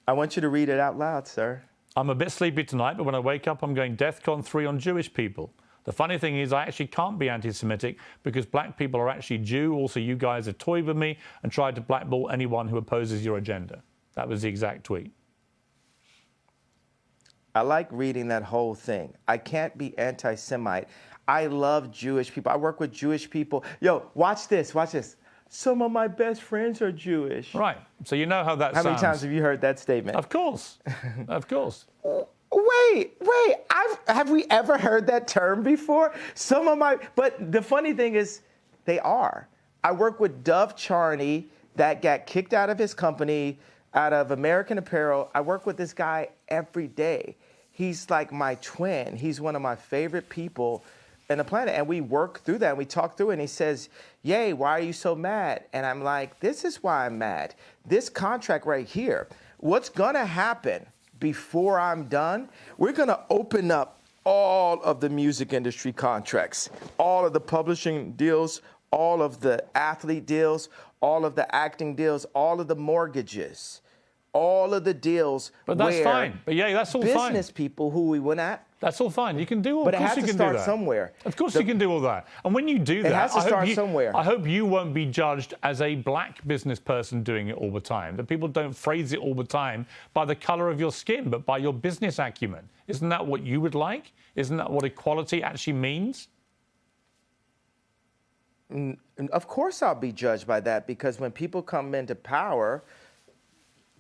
I want you to read it out loud, sir. I'm a bit sleepy tonight, but when I wake up, I'm going DEFCON 3 on Jewish people. The funny thing is I actually can't be anti-Semitic because black people are actually Jew. Also, you guys have toyed with me and tried to blackball anyone who opposes your agenda. That was the exact tweet. I like reading that whole thing. I can't be anti-Semite. I love Jewish people. I work with Jewish people. Yo, watch this. Watch this. Some of my best friends are Jewish. Right. So you know how that sounds. How many times have you heard that statement? Of course. Of course. Wait. Have we ever heard that term before? But the funny thing is, they are. I work with Dove Charney that got kicked out of his company, out of American Apparel. I work with this guy every day. He's like my twin. He's one of my favorite people in the planet. And we work through that and we talk through it. And he says, Ye, why are you so mad? And I'm like, this is why I'm mad. This contract right here, what's gonna happen before I'm done, we're gonna open up all of the music industry contracts, all of the publishing deals, all of the athlete deals, all of the acting deals, all of the mortgages, all of the deals. But that's fine. But yeah, that's all fine. Business people who we went at. That's all fine. You can do all. But of it course has you to can start do that. somewhere. Of course you can do all that. And when you do that, it has to start somewhere. I hope you won't be judged as a black business person doing it all the time. That people don't phrase it all the time by the color of your skin, but by your business acumen. Isn't that what you would like? Isn't that what equality actually means? Of course I'll be judged by that, because when people come into power,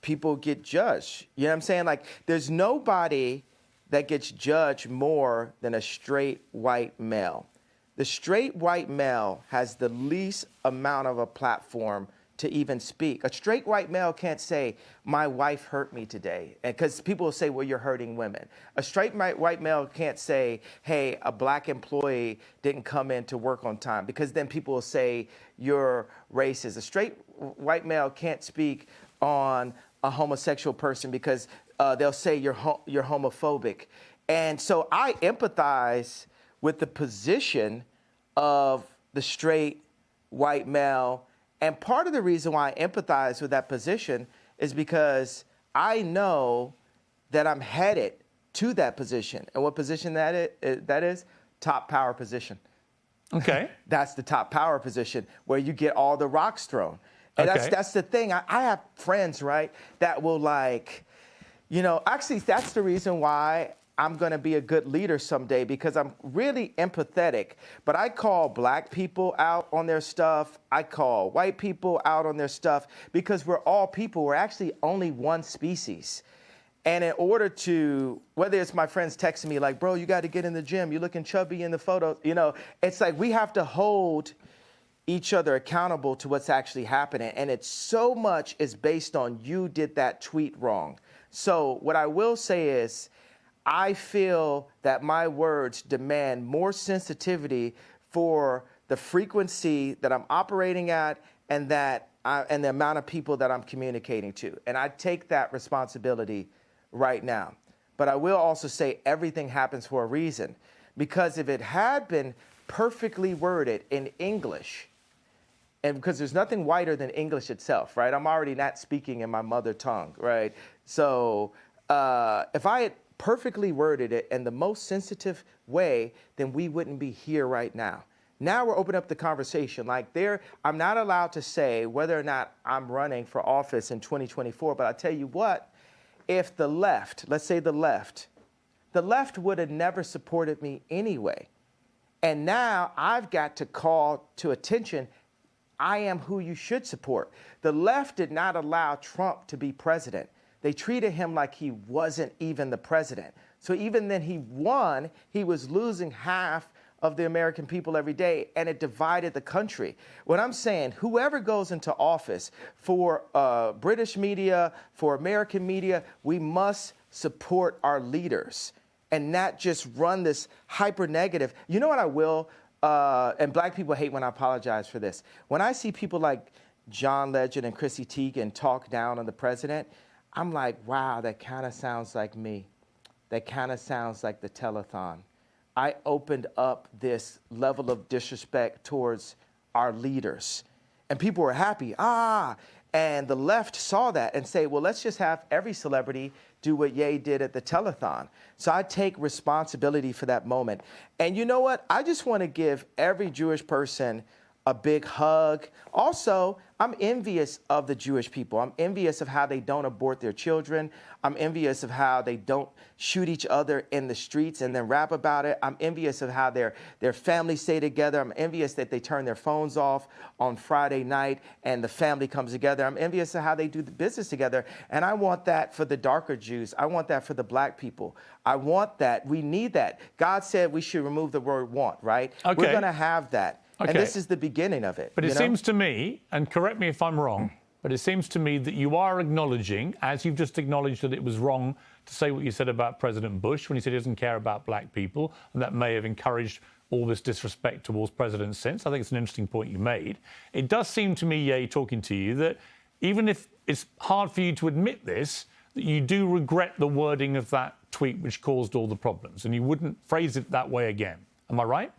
people get judged. You know what I'm saying? Like, there's nobody that gets judged more than a straight white male. The straight white male has the least amount of a platform to even speak. A straight white male can't say, my wife hurt me today, because people will say, well, you're hurting women. A straight white male can't say, hey, a black employee didn't come in to work on time, because then people will say you're racist. A straight white male can't speak on a homosexual person because they'll say you're homophobic. And so I empathize with the position of the straight white male. And part of the reason why I empathize with that position is because I know that I'm headed to that position. And what position that is? Top power position. Okay. That's the top power position where you get all the rocks thrown. And that's the thing. I have friends, right, that will actually that's the reason why I'm going to be a good leader someday, because I'm really empathetic. But I call black people out on their stuff. I call white people out on their stuff, because we're all people. We're actually only one species. And in order to, whether it's my friends texting me like, bro, you got to get in the gym. You're looking chubby in the photo. It's like we have to hold each other accountable to what's actually happening. And it's so much is based on you did that tweet wrong. So what I will say is, I feel that my words demand more sensitivity for the frequency that I'm operating at and the amount of people that I'm communicating to. And I take that responsibility right now. But I will also say everything happens for a reason. because if it had been perfectly worded in English, and because there's nothing whiter than English itself, right? I'm already not speaking in my mother tongue, right? So if I had perfectly worded it in the most sensitive way, then we wouldn't be here right now. Now we're opening up the conversation. I'm not allowed to say whether or not I'm running for office in 2024, but I tell you what, if the left, let's say the left would have never supported me anyway. And now I've got to call to attention, I am who you should support. The left did not allow Trump to be president. They treated him like he wasn't even the president. So even then he won, he was losing half of the American people every day, and it divided the country. What I'm saying, whoever goes into office, for British media, for American media, we must support our leaders and not just run this hyper negative. You know what I will? And black people hate when I apologize for this. When I see people like John Legend and Chrissy Teigen talk down on the president, I'm like, wow, that kind of sounds like me. That kind of sounds like the telethon. I opened up this level of disrespect towards our leaders. And people were happy. And the left saw that and say, well, let's just have every celebrity do what Ye did at the telethon. So I take responsibility for that moment. And you know what? I just want to give every Jewish person a big hug. Also, I'm envious of the Jewish people. I'm envious of how they don't abort their children. I'm envious of how they don't shoot each other in the streets and then rap about it. I'm envious of how their families stay together. I'm envious that they turn their phones off on Friday night and the family comes together. I'm envious of how they do the business together. And I want that for the darker Jews. I want that for the black people. I want that. We need that. God said we should remove the word want, right? Okay. We're going to have that. Okay. And this is the beginning of it. But it seems to me, and correct me if I'm wrong, but it seems to me that you are acknowledging, as you've just acknowledged that it was wrong to say what you said about President Bush when he said he doesn't care about black people, and that may have encouraged all this disrespect towards presidents since. I think it's an interesting point you made. It does seem to me, Ye, talking to you, that even if it's hard for you to admit this, that you do regret the wording of that tweet which caused all the problems, and you wouldn't phrase it that way again. Am I right?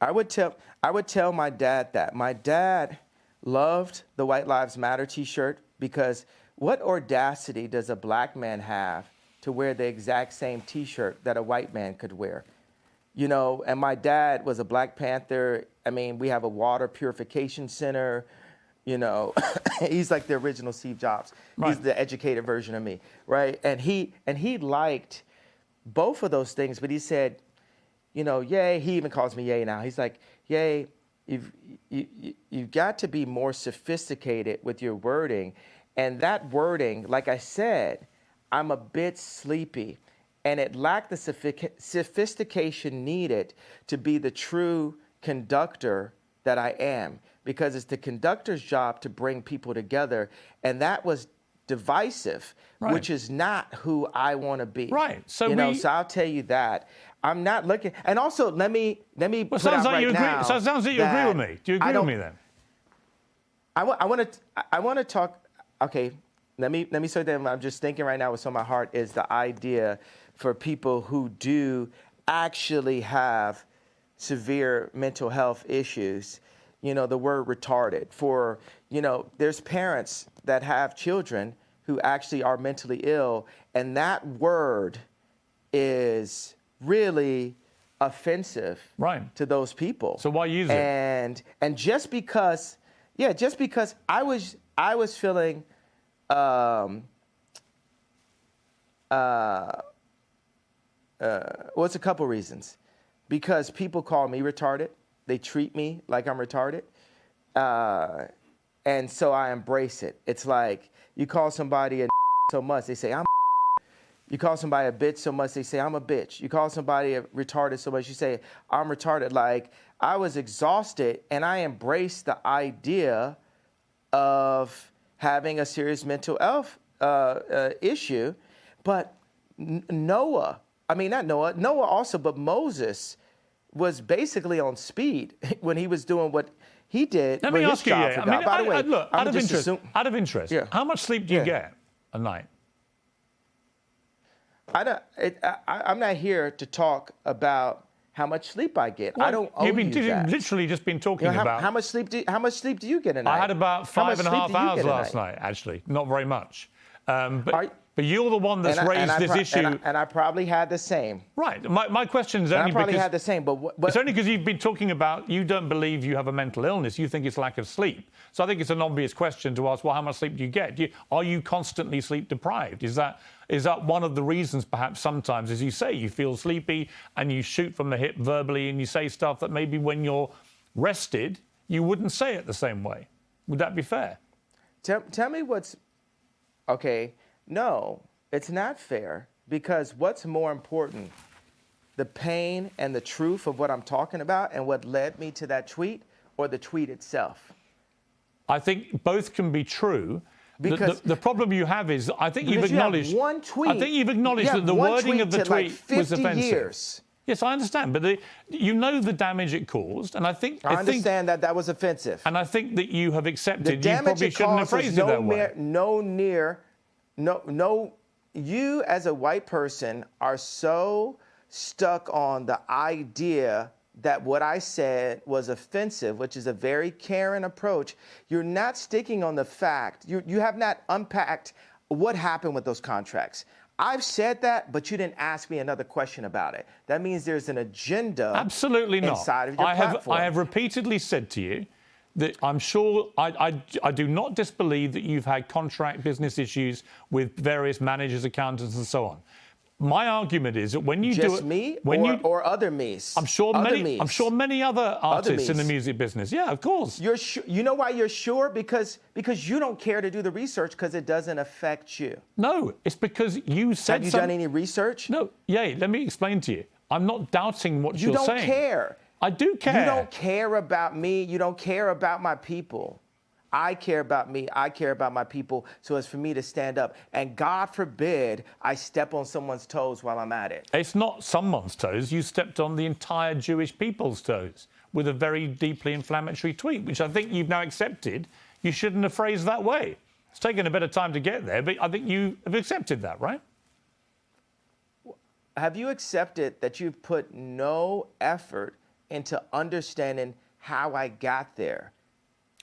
I would tell my dad that. My dad loved the White Lives Matter t-shirt because what audacity does a black man have to wear the exact same t-shirt that a white man could wear? You know, and my dad was a Black Panther. I mean, we have a water purification center. You know, he's like the original Steve Jobs. Right. He's the educated version of me, right? And he liked both of those things, but he said, you know, Ye, he even calls me Ye now. He's like, Ye, you've got to be more sophisticated with your wording. And that wording, like I said, I'm a bit sleepy. And it lacked the sophistication needed to be the true conductor that I am. Because it's the conductor's job to bring people together. And that was divisive, right, which is not who I want to be. Right. So so I'll tell you that. I'm not looking. And also, let me put out right now. So it sounds like you agree with me. Do you agree with me then? I want to talk. Okay, let me say that I'm just thinking right now what's on my heart is the idea for people who do actually have severe mental health issues. You know, the word retarded. For, you know, there's parents that have children who actually are mentally ill, and that word is really offensive, right, to those people. So why use it? And just because I was feeling it's a couple reasons. Because people call me retarded. They treat me like I'm retarded. And so I embrace it. It's like you call somebody a so much, they say, I'm. You call somebody a bitch so much, they say, I'm a bitch. You call somebody a retarded so much, you say, I'm retarded. Like, I was exhausted, and I embraced the idea of having a serious mental health issue. But Noah also, but Moses was basically on speed when he was doing what he did. Let me ask you, by the way, look, out of interest, yeah, how much sleep do you get a night? I'm not here to talk about how much sleep I get. I don't owe you that. You've literally just been talking about how much sleep do you get a night? I had about 5.5 hours last night, actually. Not very much. But you're the one that's raised this issue. And I probably had the same. Right. My question is only I probably because had the same, but it's only because you've been talking about you don't believe you have a mental illness. You think it's lack of sleep. So I think it's an obvious question to ask, well, how much sleep do you get? Are you constantly sleep deprived? Is that one of the reasons, perhaps sometimes, as you say, you feel sleepy and you shoot from the hip verbally and you say stuff that maybe when you're rested, you wouldn't say it the same way? Would that be fair? Tell me what's... Okay, no, it's not fair, because what's more important, the pain and the truth of what I'm talking about and what led me to that tweet, or the tweet itself? I think both can be true. Because the problem you have is, I think you've acknowledged. You have one tweet. I think you've acknowledged that the wording of the tweet was offensive. Years. Yes, I understand, but you know the damage it caused, and I understand that was offensive. And I think that you have accepted. The damage you probably shouldn't have phrased it that way. You as a white person are so stuck on the idea that what I said was offensive, which is a very caring approach. You're not sticking on the fact. You have not unpacked what happened with those contracts. I've said that, but you didn't ask me another question about it. That means there's an agenda. Absolutely not. Inside of your platform. I have repeatedly said to you that I'm sure I do not disbelieve that you've had contract business issues with various managers, accountants, and so on. My argument is that when you do it, me or other me's. I'm sure many other artists in the music business. Yeah, of course. You know why you're sure? Because you don't care to do the research because it doesn't affect you. No, it's because you said. Have you done any research? No. Yeah, let me explain to you. I'm not doubting what you're saying. You don't care. I do care. You don't care about me. You don't care about my people. I care about me. I care about my people. So it's for me to stand up. And God forbid I step on someone's toes while I'm at it. It's not someone's toes. You stepped on the entire Jewish people's toes with a very deeply inflammatory tweet, which I think you've now accepted. You shouldn't have phrased that way. It's taken a bit of time to get there, but I think you have accepted that, right? Have you accepted that you've put no effort into understanding how I got there?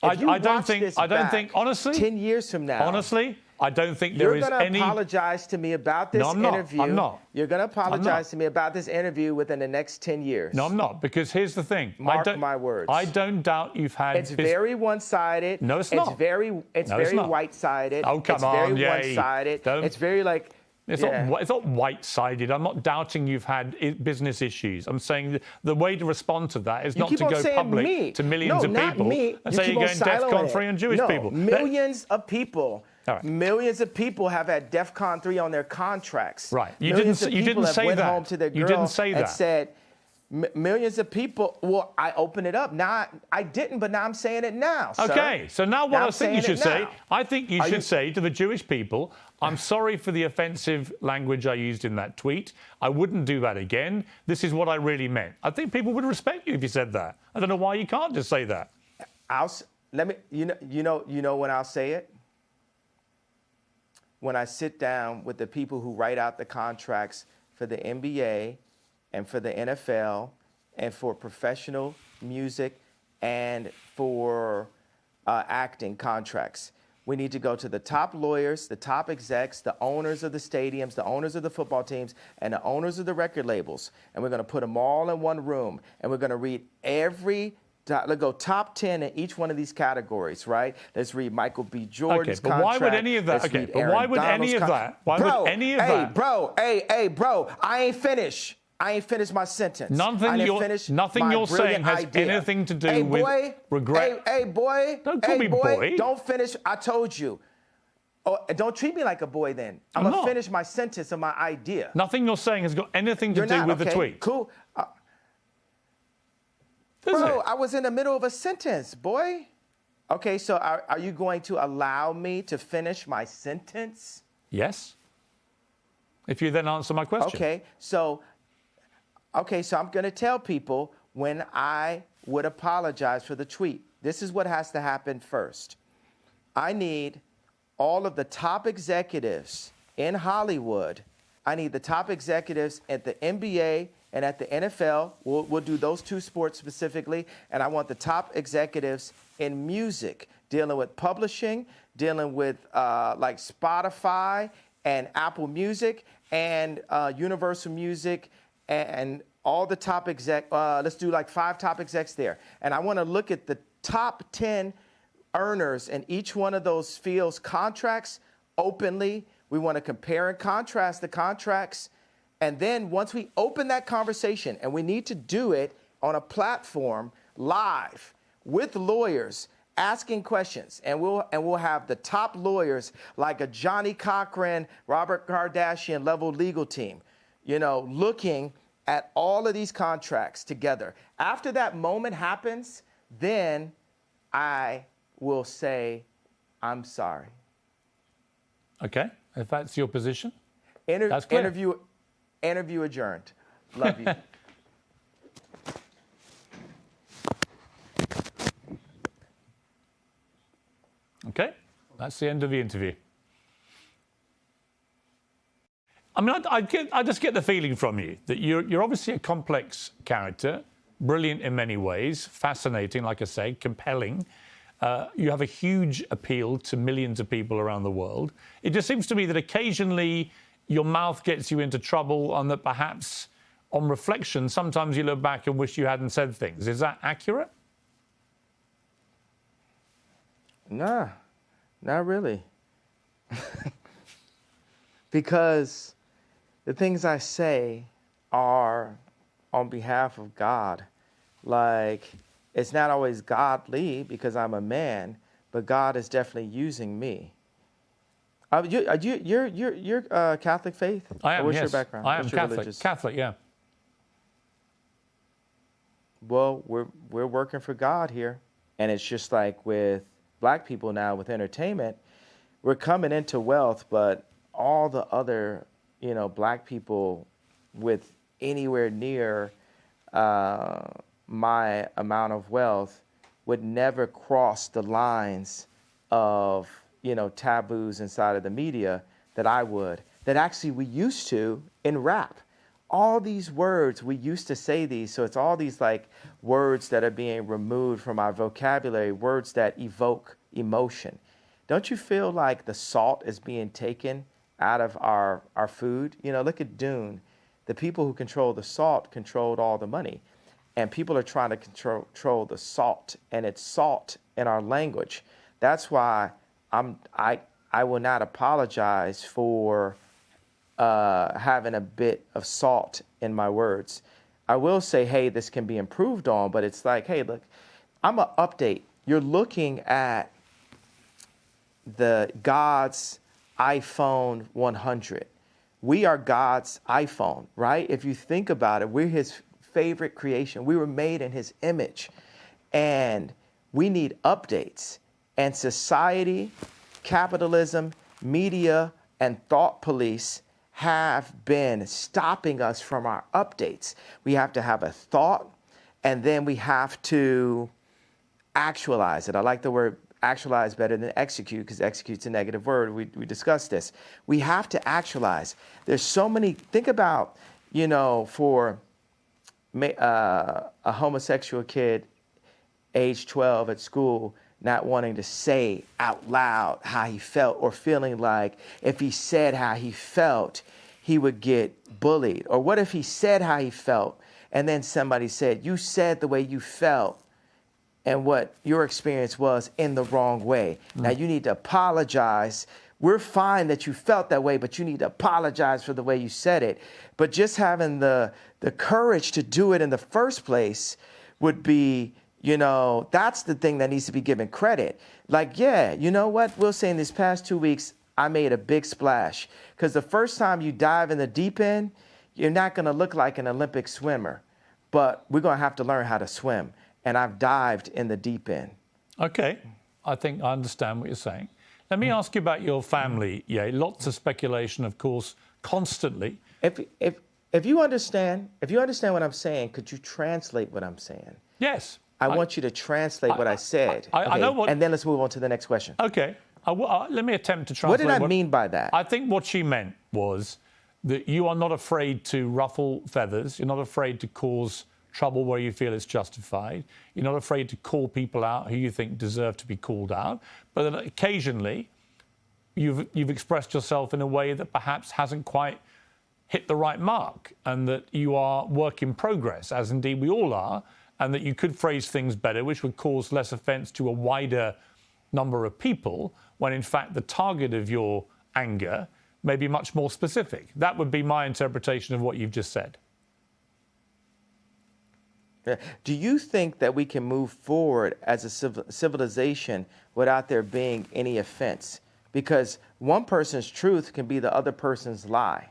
I don't think, honestly, 10 years from now, honestly, I don't think there is any... You're going to apologize to me about this interview. I'm not. You're going to apologize to me about this interview within the next 10 years. No, I'm not, because here's the thing. Mark my words. I don't doubt you've had... It's very one-sided. No, it's not. It's very white-sided. Oh, come on, It's very one-sided. It's very like... It's not white-sided. I'm not doubting you've had business issues. I'm saying the way to respond to that is not to go public to millions of people and say you're going DEFCON 3 on Jewish people. Millions of people. Right. Millions of people have had DEFCON 3 on their contracts. Right. You didn't say that. You didn't say that. And said, millions of people. Well, I opened it up. Now I didn't, but now I'm saying it now. Okay. So now what I think you should say, I think you should say to the Jewish people, I'm sorry for the offensive language I used in that tweet. I wouldn't do that again. This is what I really meant. I think people would respect you if you said that. I don't know why you can't just say that. You know when I'll say it? When I sit down with the people who write out the contracts for the NBA and for the NFL and for professional music and for acting contracts. We need to go to the top lawyers, the top execs, the owners of the stadiums, the owners of the football teams, and the owners of the record labels. And we're going to put them all in one room. And we're going to read let's go top 10 in each one of these categories, right? Let's read Michael B. Jordan's contract. Why would any of that? Hey, bro, I ain't finished. I ain't finished my sentence. Nothing you're saying has anything to do with regret. Hey, boy. Don't call me boy. Don't finish. I told you. Oh, don't treat me like a boy then. I'm going to finish my sentence of my idea. Nothing you're saying has got anything to do with the tweet. Cool. Bro, I was in the middle of a sentence, boy. Okay, so are you going to allow me to finish my sentence? Yes. If you then answer my question. Okay, so I'm going to tell people when I would apologize for the tweet. This is what has to happen first. I need all of the top executives in Hollywood I need the top executives at the NBA and at the NFL. We'll do those two sports specifically. And I want the top executives in music, dealing with publishing, dealing with like Spotify and Apple Music and Universal Music and all the top let's do like 5 top execs there. And I want to look at the top 10 earners in each one of those fields' contracts openly. We want to compare and contrast the contracts. And then once we open that conversation, and we need to do it on a platform live with lawyers asking questions, and we'll have the top lawyers like a Johnny Cochran, Robert Kardashian level legal team, looking at all of these contracts together. After that moment happens, then I will say, I'm sorry. Okay, if that's your position. That's clear. Interview adjourned. Love you. Okay, that's the end of the interview. I mean, I just get the feeling from you that you're obviously a complex character, brilliant in many ways, fascinating, like I say, compelling. You have a huge appeal to millions of people around the world. It just seems to me that occasionally your mouth gets you into trouble, and that perhaps on reflection, sometimes you look back and wish you hadn't said things. Is that accurate? Nah, not really. Because the things I say are on behalf of God. Like, it's not always godly because I'm a man, but God is definitely using me. You're Catholic faith? I am, What's yes. your background? I am What's your Catholic. religious? Catholic, yeah. Well, we're working for God here. And it's just like with black people now with entertainment, we're coming into wealth, but all the other, black people with anywhere near my amount of wealth would never cross the lines of, taboos inside of the media that I would, that actually we used to in rap. All these words, we used to say these, so it's all these like words that are being removed from our vocabulary, words that evoke emotion. Don't you feel like the salt is being taken out of our food? Look at Dune. The people who control the salt controlled all the money. And people are trying to control the salt, and it's salt in our language. That's why I will not apologize for having a bit of salt in my words. I will say, hey, this can be improved on, but it's like, hey, look, I'm an update. You're looking at the God's iPhone 100. We are God's iPhone, right? If you think about it, we're his favorite creation. We were made in his image, and we need updates. And society, capitalism, media, and thought police have been stopping us from our updates. We have to have a thought, and then we have to actualize it. I like the word actualize better than execute, because execute's a negative word. We discussed this. We have to actualize. There's so many, think about, for a homosexual kid, age 12 at school, not wanting to say out loud how he felt, or feeling like if he said how he felt, he would get bullied. Or what if he said how he felt, and then somebody said, you said the way you felt and what your experience was in the wrong way. Now you need to apologize. We're fine that you felt that way, but you need to apologize for the way you said it. But just having the courage to do it in the first place would be, that's the thing that needs to be given credit. Like, yeah, you know what? We'll say in these past 2 weeks, I made a big splash. Because the first time you dive in the deep end, you're not going to look like an Olympic swimmer. But we're going to have to learn how to swim. And I've dived in the deep end. Okay. I think I understand what you're saying. Let me ask you about your family. Yeah, lots of speculation, of course, constantly. If you understand what I'm saying, could you translate what I'm saying? Yes. I want you to translate what I said. I know what... And then let's move on to the next question. Okay. Let me attempt to translate. What did I mean by that? I think what she meant was that you are not afraid to ruffle feathers. You're not afraid to cause trouble where you feel it's justified. You're not afraid to call people out who you think deserve to be called out. But then occasionally, you've expressed yourself in a way that perhaps hasn't quite hit the right mark, and that you are work in progress, as indeed we all are, and that you could phrase things better, which would cause less offence to a wider number of people, when in fact the target of your anger may be much more specific. That would be my interpretation of what you've just said. Do you think that we can move forward as a civilization without there being any offense? Because one person's truth can be the other person's lie.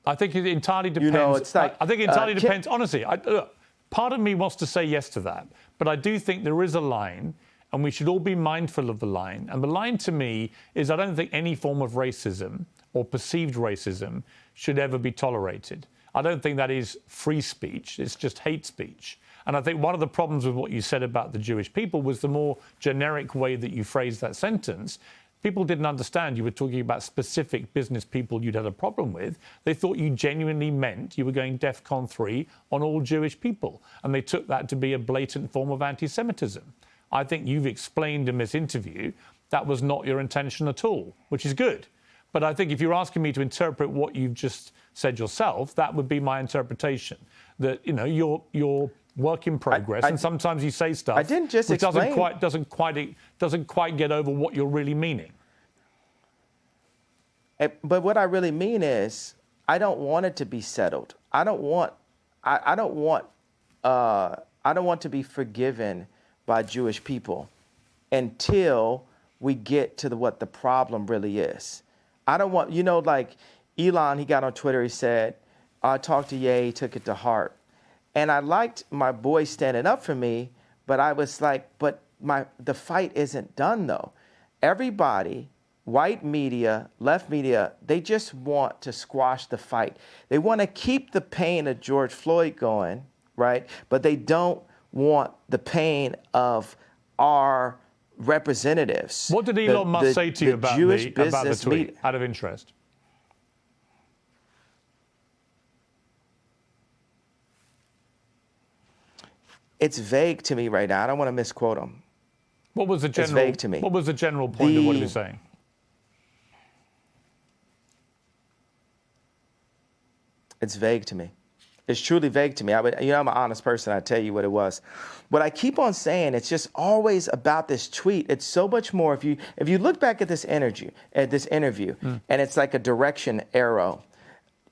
I think it entirely depends. You know, it's like, I think it entirely depends. Honestly, look, part of me wants to say yes to that, but I do think there is a line, and we should all be mindful of the line. And the line to me is, I don't think any form of racism or perceived racism should ever be tolerated. I don't think that is free speech. It's just hate speech. And I think one of the problems with what you said about the Jewish people was the more generic way that you phrased that sentence. People didn't understand you were talking about specific business people you'd had a problem with. They thought you genuinely meant you were going DEFCON 3 on all Jewish people. And they took that to be a blatant form of anti-Semitism. I think you've explained in this interview that was not your intention at all, which is good. But I think if you're asking me to interpret what you've just said yourself, that would be my interpretation. That, you know, you're work in progress, and sometimes you say stuff I didn't just which explain. doesn't quite get over what you're really meaning. But what I really mean is, I don't want it to be settled. I don't want to be forgiven by Jewish people until we get to what the problem really is. I don't want, you know, like Elon, he got on Twitter, he said, I talked to Ye, he took it to heart. And I liked my boy standing up for me, but I was like, but the fight isn't done though. Everybody, white media, left media, they just want to squash the fight. They want to keep the pain of George Floyd going, right? But they don't want the pain of our representatives. What did Elon Musk say to you about the tweet, out of interest? It's vague to me right now. I don't want to misquote him. What was the general? It's vague to me. What was the general point of what he was saying? It's vague to me. It's truly vague to me. I'm an honest person. I tell you what it was. What I keep on saying, it's just always about this tweet. It's so much more. If you look back at this interview, and it's like a direction arrow,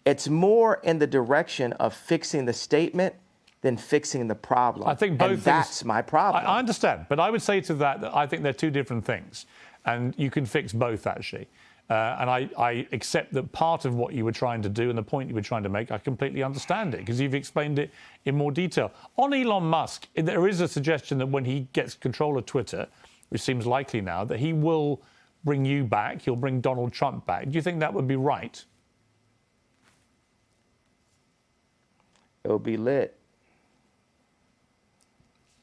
it's more in the direction of fixing the statement than fixing the problem. I think both and things, that's my problem. I understand, but I would say to that I think they're two different things, and you can fix both actually. And I accept that part of what you were trying to do and the point you were trying to make, I completely understand it because you've explained it in more detail. On Elon Musk, there is a suggestion that when he gets control of Twitter, which seems likely now, that he will bring you back, he'll bring Donald Trump back. Do you think that would be right? It'll be lit.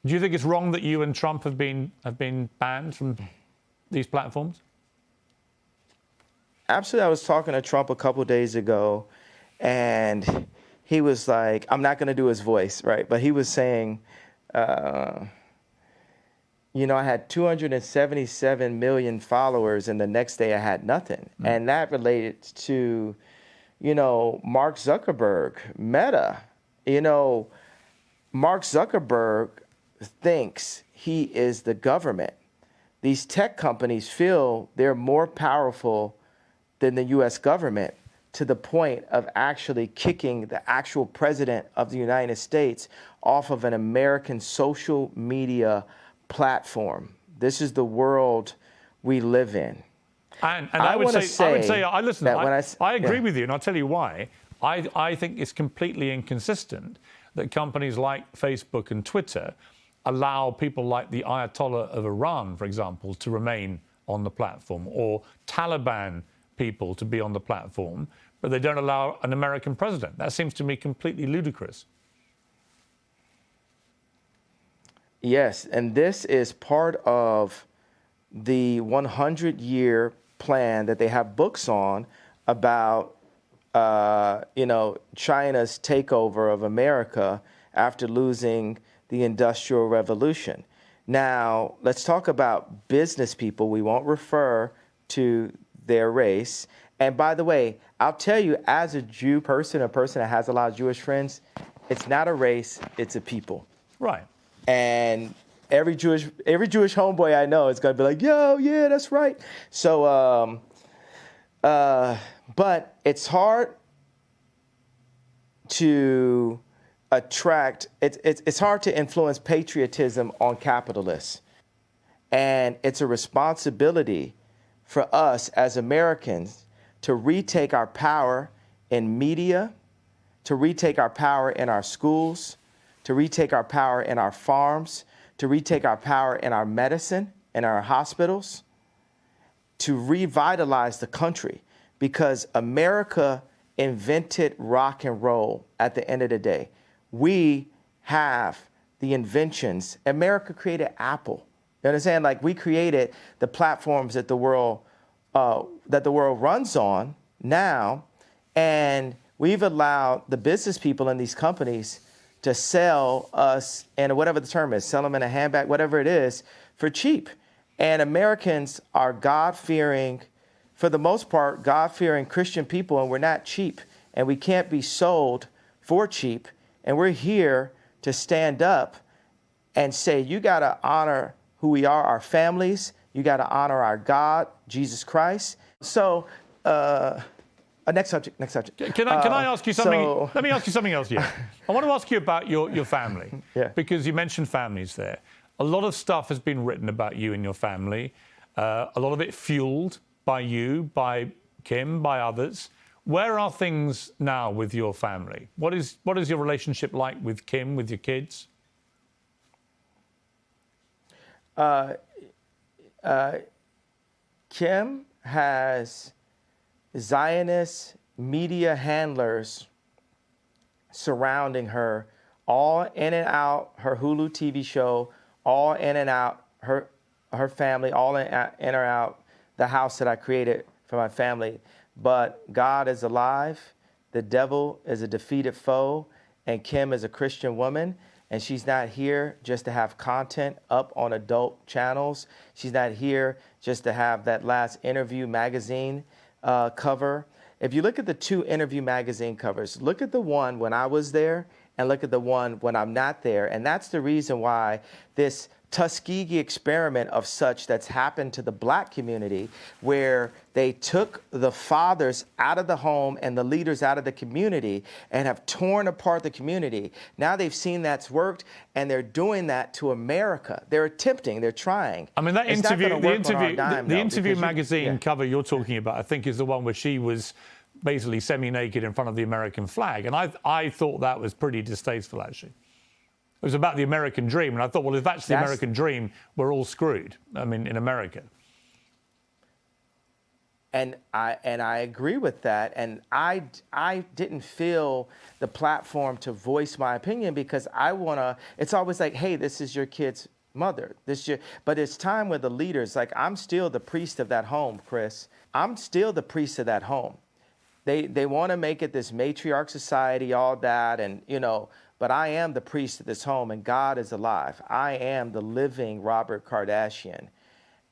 Do you think it's wrong that you and Trump have been banned from these platforms? Absolutely. I was talking to Trump a couple days ago, and he was like, I'm not going to do his voice, right? But he was saying, I had 277 million followers, and the next day I had nothing. And that related to, Mark Zuckerberg, Meta. Mark Zuckerberg thinks he is the government. These tech companies feel they're more powerful than the U.S. government, to the point of actually kicking the actual president of the United States off of an American social media platform. This is the world we live in. And I would say, I agree with you, and I'll tell you why. I think it's completely inconsistent that companies like Facebook and Twitter allow people like the Ayatollah of Iran, for example, to remain on the platform, or Taliban people to be on the platform, but they don't allow an American president. That seems to me completely ludicrous. Yes, and this is part of the 100-year plan that they have books on about China's takeover of America after losing the Industrial Revolution. Now, let's talk about business people. We won't refer to their race. And by the way, I'll tell you, as a Jew person, a person that has a lot of Jewish friends, it's not a race, it's a people. Right. And every Jewish homeboy I know is going to be like, yo, yeah, that's right. So, but it's hard to attract, it's hard to influence patriotism on capitalists. And it's a responsibility for us as Americans to retake our power in media, to retake our power in our schools, to retake our power in our farms, to retake our power in our medicine, in our hospitals, to revitalize the country, because America invented rock and roll at the end of the day. We have the inventions. America created Apple. You understand? Like, we created the platforms that the world runs on now, and we've allowed the business people in these companies to sell us, and whatever the term is, sell them in a handbag, whatever it is, for cheap. And Americans are God-fearing, for the most part, God-fearing Christian people, and we're not cheap, and we can't be sold for cheap. And we're here to stand up and say, you got to honor who we are, our families. You got to honor our God, Jesus Christ. So, next subject. Can I ask you something? Let me ask you something else. Yeah, I want to ask you about your family. Yeah. Because you mentioned families there. A lot of stuff has been written about you and your family. A lot of it fueled by you, by Kim, by others. Where are things now with your family? What is your relationship like with Kim, with your kids? Kim has Zionist media handlers surrounding her, all in and out her Hulu TV show, all in and out her family, all in or out the house that I created for my family. But God is alive, the devil is a defeated foe, and Kim is a Christian woman, and she's not here just to have content up on adult channels. She's not here just to have that last Interview magazine cover. If you look at the two Interview magazine covers, look at the one when I was there and look at the one when I'm not there. And that's the reason why this Tuskegee experiment of such that's happened to the black community, where they took the fathers out of the home and the leaders out of the community and have torn apart the community. Now they've seen that's worked, and they're doing that to America. They're attempting, they're trying. I mean, that the Interview magazine yeah. cover you're talking about, I think, is the one where she was basically semi-naked in front of the American flag. And I thought that was pretty distasteful, actually. It was about the American dream, and I thought, well, if that's the American dream, we're all screwed. I mean, in America. And I agree with that. And I didn't feel the platform to voice my opinion, because I wanna. It's always like, hey, this is your kid's mother. But it's time where the leaders, like, I'm still the priest of that home, Chris. I'm still the priest of that home. They want to make it this matriarch society, all that, and But I am the priest of this home, and God is alive. I am the living Robert Kardashian,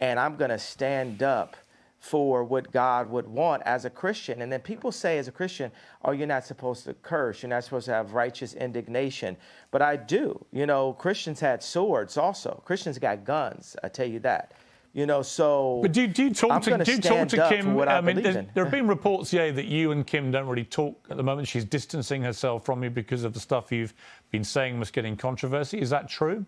and I'm going to stand up for what God would want as a Christian. And then people say as a Christian, oh, you're not supposed to curse. You're not supposed to have righteous indignation. But I do. Christians had swords also. Christians got guns, I tell you that. So. But do you talk to Kim? I mean, there have been reports, that you and Kim don't really talk at the moment. She's distancing herself from you because of the stuff you've been saying must get in controversy. Is that true?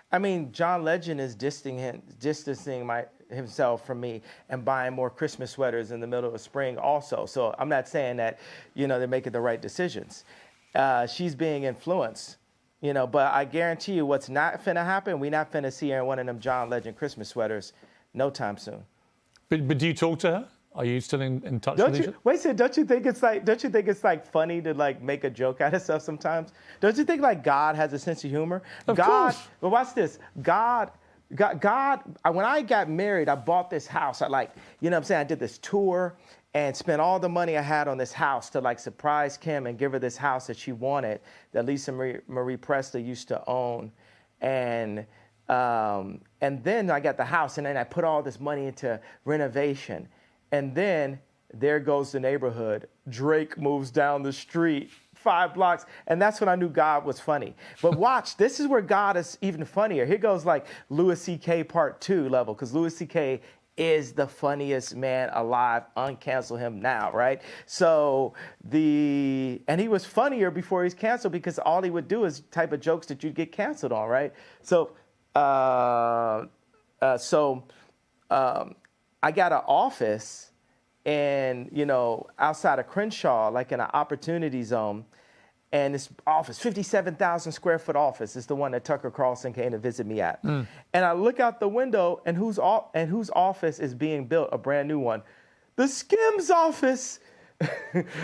I mean, John Legend is distancing himself from me and buying more Christmas sweaters in the middle of spring also. So I'm not saying that, they're making the right decisions. She's being influenced. But I guarantee you what's not finna happen, we not finna see her in one of them John Legend Christmas sweaters no time soon. But do you talk to her? Are you still in touch with each other? Wait a second, don't you think it's like funny to like make a joke out of stuff sometimes? Don't you think like God has a sense of humor? Of course. But watch this. God, when I got married, I bought this house. I did this tour, and spent all the money I had on this house to like surprise Kim and give her this house that she wanted, that Lisa Marie Presley used to own. And then I got the house, and then I put all this money into renovation. And then there goes the neighborhood. Drake moves down the street 5 blocks. And that's when I knew God was funny. But watch, this is where God is even funnier. Here goes like Louis C.K. Part 2 level, because Louis C.K. is the funniest man alive. Uncancel him now, right? So and he was funnier before he's canceled, because all he would do is type of jokes that you'd get canceled on, right? So I got an office outside of Crenshaw, like in an opportunity zone. And this office, 57,000 square foot office, is the one that Tucker Carlson came to visit me at. And I look out the window, and whose office is being built, a brand new one? The Skims office.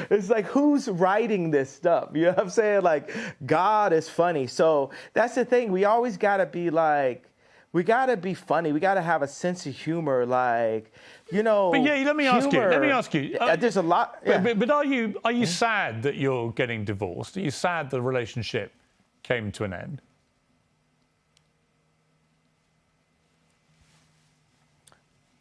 It's like, who's writing this stuff? You know what I'm saying? Like, God is funny. So that's the thing. We always got to be like, we got to be funny. We got to have a sense of humor, like, But yeah, let me ask you. There's a lot. Yeah. But are you sad that you're getting divorced? Are you sad the relationship came to an end?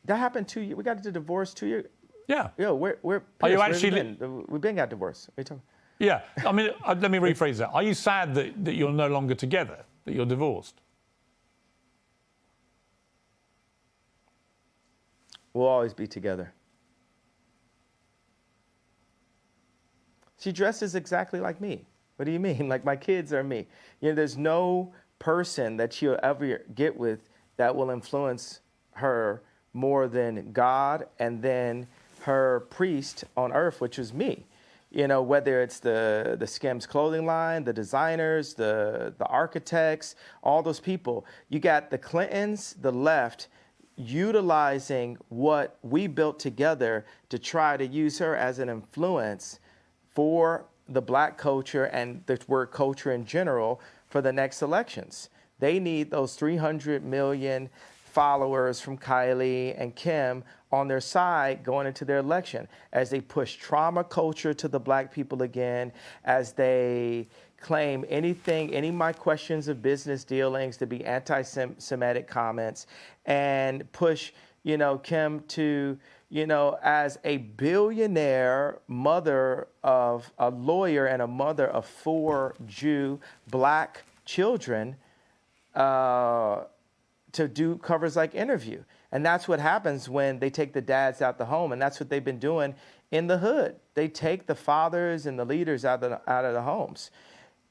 That happened 2 years. We got the divorce 2 years. Yeah. Yeah. We're Are you actually? We've been got divorced. What are you talking? Yeah. I mean, let me rephrase that. Are you sad that you're no longer together? That you're divorced? We'll always be together. She dresses exactly like me. What do you mean? Like, my kids are me. There's no person that she'll ever get with that will influence her more than God, and then her priest on earth, which is me. Whether it's the Skims clothing line, the designers, the architects, all those people. You got the Clintons, the left, utilizing what we built together to try to use her as an influence for the black culture and the word culture in general for the next elections. They need those 300 million followers from Kylie and Kim on their side going into their election, as they push trauma culture to the black people again, as they claim any of my questions of business dealings to be anti-Semitic comments, and push, Kim to, as a billionaire mother of a lawyer and a mother of 4 Jew black children, to do covers like Interview. And that's what happens when they take the dads out the home. And that's what they've been doing in the hood. They take the fathers and the leaders out of the homes.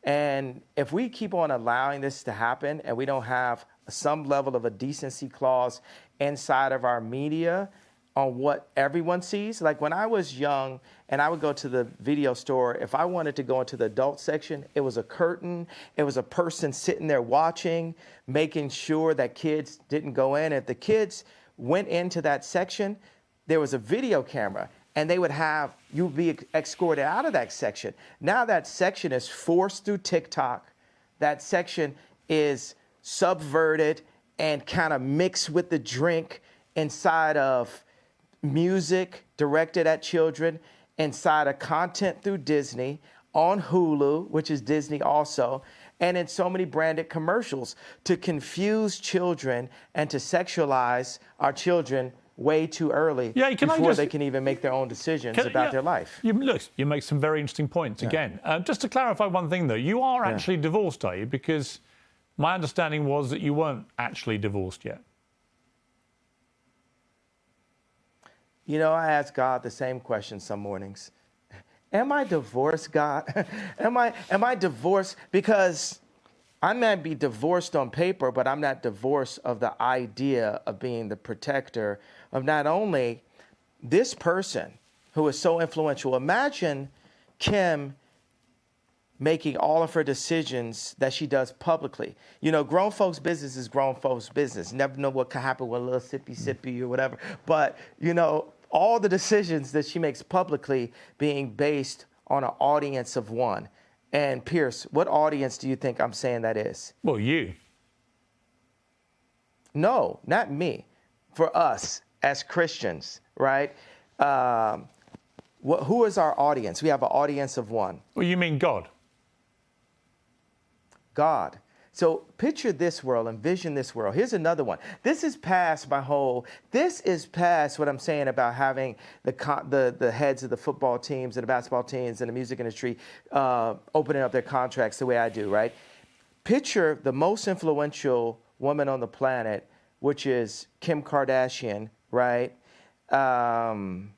And if we keep on allowing this to happen, and we don't have some level of a decency clause inside of our media on what everyone sees. Like, when I was young and I would go to the video store, if I wanted to go into the adult section, it was a curtain. It was a person sitting there watching, making sure that kids didn't go in. If the kids went into that section, there was a video camera, and they would you'd be escorted out of that section. Now that section is forced through TikTok. That section is subverted and kind of mixed with the drink inside of music directed at children, inside of content through Disney, on Hulu, which is Disney also, and in so many branded commercials to confuse children and to sexualize our children way too early before they can even make their own decisions about their life. You make some very interesting points again. Just to clarify one thing, though, you are actually divorced, are you? Because my understanding was that you weren't actually divorced yet. I ask God the same question some mornings. Am I divorced, God? Am I divorced? Because I might be divorced on paper, but I'm not divorced of the idea of being the protector of not only this person who is so influential. Imagine Kim making all of her decisions that she does publicly. Grown folks' business is grown folks' business. Never know what could happen with a little sippy or whatever. But, all the decisions that she makes publicly being based on an audience of one. And Piers, what audience do you think I'm saying that is? Well, you. No, not me. For us as Christians, right? who is our audience? We have an audience of one. Well, you mean God? God. So picture this world, envision this world. Here's another one. This is past what I'm saying about having the heads of the football teams and the basketball teams and the music industry opening up their contracts the way I do, right? Picture the most influential woman on the planet, which is Kim Kardashian, right? And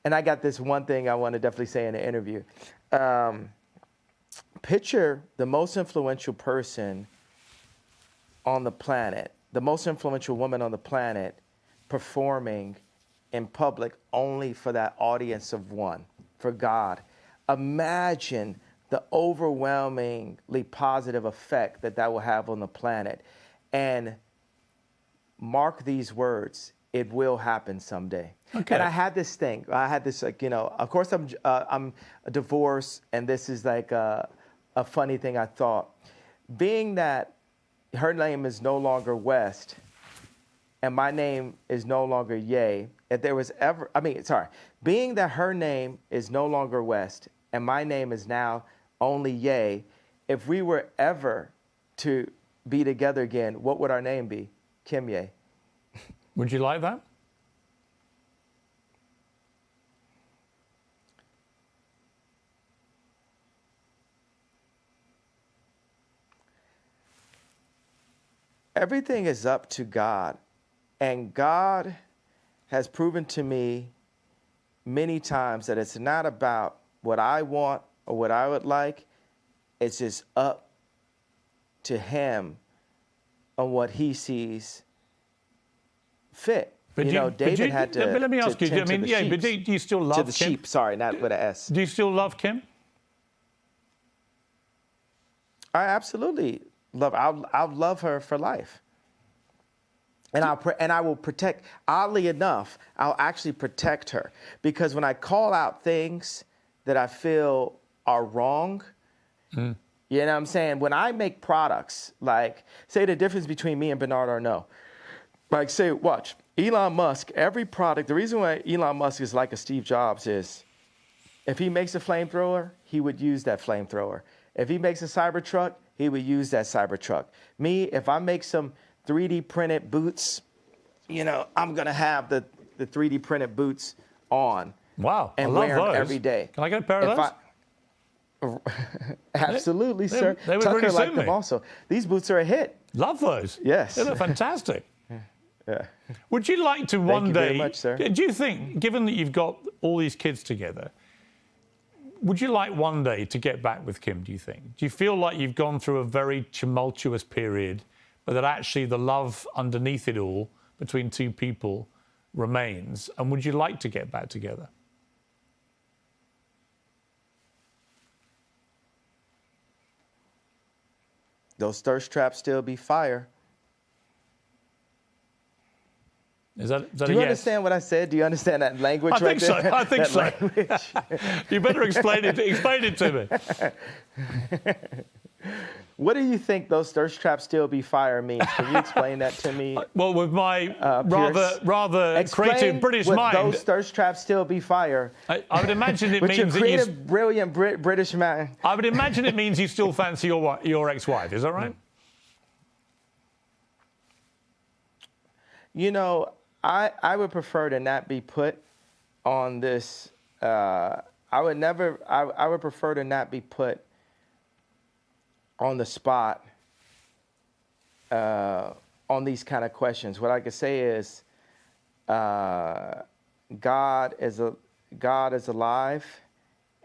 I got this one thing I want to definitely say in the interview. Picture the most influential person on the planet, the most influential woman on the planet, performing in public only for that audience of one, for God. Imagine the overwhelmingly positive effect that will have on the planet. And mark these words, it will happen someday. Okay. And I had this thing. I had this, of course I'm divorced, and this is like a funny thing I thought. Being that her name is no longer West, and my name is no longer Ye, being that her name is no longer West, and my name is now only Ye, if we were ever to be together again, what would our name be? Kim Ye. Would you like that? Everything is up to God, and God has proven to me many times that it's not about what I want or what I would like. It's just up to Him on what He sees fit. But David had to. But let me ask you. Tend but do you still love to the Kim? sheep? Sorry, not with an S. Do you still love Kim? I absolutely love. I'll love her for life. And I will protect. Oddly enough, I'll actually protect her, because when I call out things that I feel are wrong, you know what I'm saying? When I make products, like say the difference between me and Bernard Arnault, like say, watch Elon Musk. Every product. The reason why Elon Musk is like a Steve Jobs is, if he makes a flamethrower, he would use that flamethrower. If he makes a Cybertruck, he would use that Cybertruck. Me, if I make some 3D printed boots, I'm gonna have the 3D printed boots on. Wow, and I love wear them those. every day. Can I get a pair of those? Absolutely, sir. They would Tucker really liked suit them me. also. These boots are a hit. Love those. Yes. They're fantastic. Yeah. Would you like to Thank one you day? very much, sir. Do you think, given that you've got all these kids together, would you like one day to get back with Kim, do you think? Do you feel like you've gone through a very tumultuous period, but that actually the love underneath it all between two people remains? And would you like to get back together? Those thirst traps still be fire. Is that Do a you yes? understand what I said? Do you understand that language I right think so. there? I think so. Language. You better explain it. Explain it to me. What do you think those thirst traps still be fire means? Can you explain that to me? Well, with my Pierce, rather creative British what mind, those thirst traps still be fire. I would imagine it With your means that creative, brilliant British man. I would imagine it means you still fancy your ex-wife. Is that right? I would prefer to not be put on this. I would prefer to not be put on the spot on these kind of questions. What I could say is, God is alive,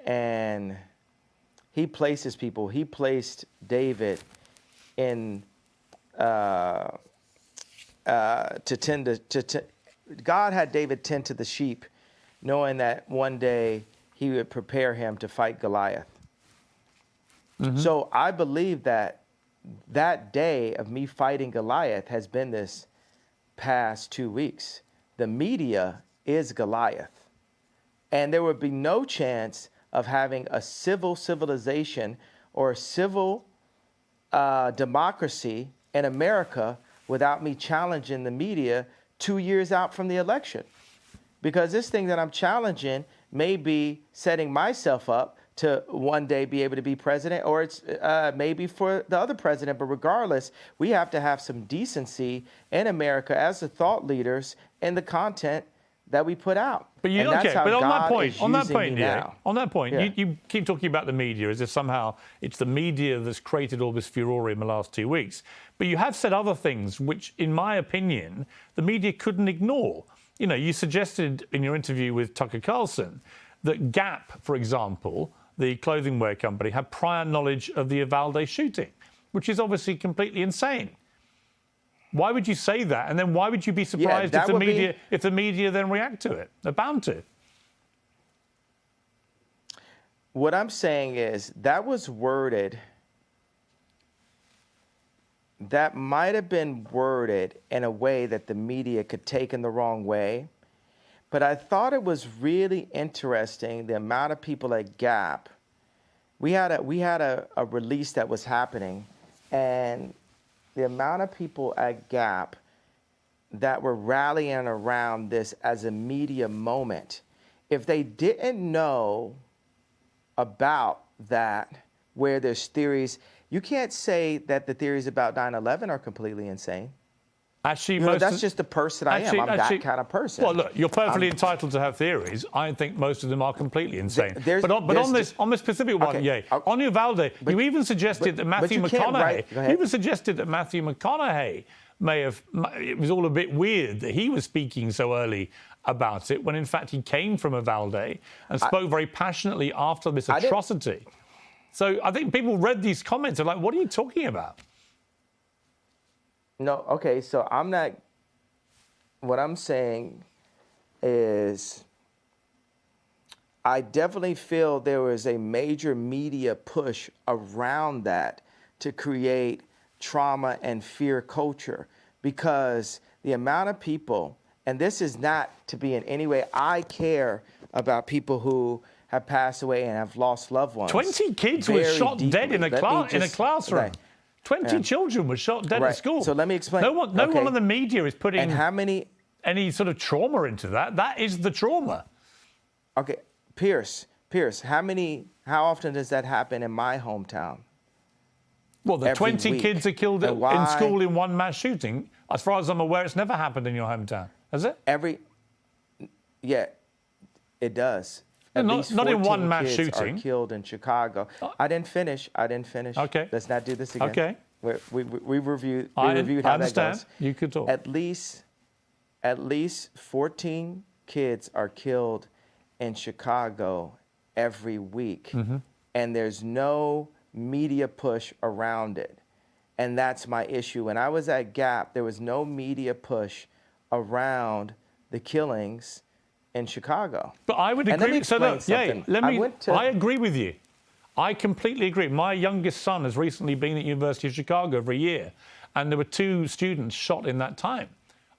and He places people. He placed David in. God had David tend to the sheep, knowing that one day He would prepare him to fight Goliath. Mm-hmm. So I believe that day of me fighting Goliath has been this past 2 weeks. The media is Goliath. And there would be no chance of having a civilization or a civil democracy in America without me challenging the media 2 years out from the election. Because this thing that I'm challenging may be setting myself up to one day be able to be president, or it's maybe for the other president. But regardless, we have to have some decency in America as the thought leaders in the content that we put out. But and that's how but on God that point, is using me yeah, now. on that point, Yeah. you keep talking about the media as if somehow it's the media that's created all this furore in the last 2 weeks. But you have said other things which, in my opinion, the media couldn't ignore. You know, you suggested in your interview with Tucker Carlson that Gap, for example, the clothing wear company, had prior knowledge of the Uvalde shooting, which is obviously completely insane. Why would you say that? And then why would you be surprised if the media then react to it? They're bound to. What I'm saying is that was worded, that might have been worded in a way that the media could take in the wrong way. But I thought it was really interesting the amount of people at Gap. We had a release that was happening, and the amount of people at Gap that were rallying around this as a media moment, if they didn't know about that, where there's theories, you can't say that the theories about 9/11 are completely insane. Actually, that's just the person I am. I'm that kind of person. Well, look, you're perfectly entitled to have theories. I think most of them are completely insane. But on this specific one, on Uvalde, you even suggested that Matthew McConaughey. You even suggested that Matthew McConaughey may have. It was all a bit weird that he was speaking so early about it, when in fact he came from Uvalde and spoke very passionately after this atrocity. So I think people read these comments and are like, "What are you talking about?" No, okay, so I'm not, what I'm saying is I definitely feel there was a major media push around that to create trauma and fear culture, because the amount of people, and this is not to be in any way, I care about people who have passed away and have lost loved ones. 20 kids were shot dead in a classroom. Okay. 20 children were shot dead at school. So let me explain. No one in the media is putting any sort of trauma into that. That is the trauma. Okay, Piers, how often does that happen in my hometown? Well, the 20 kids are killed in school in one mass shooting. As far as I'm aware, it's never happened in your hometown, has it? Yeah, it does. Not in one mass shooting. Are killed in Chicago. I didn't finish. Okay. Let's not do this again. Okay. We reviewed how that goes. I understand. You could talk. At least 14 kids are killed in Chicago every week, and there's no media push around it, and that's my issue. When I was at Gap, there was no media push around the killings in Chicago. But I would agree. I agree with you. I completely agree. My youngest son has recently been at University of Chicago for a year, and there were 2 students shot in that time.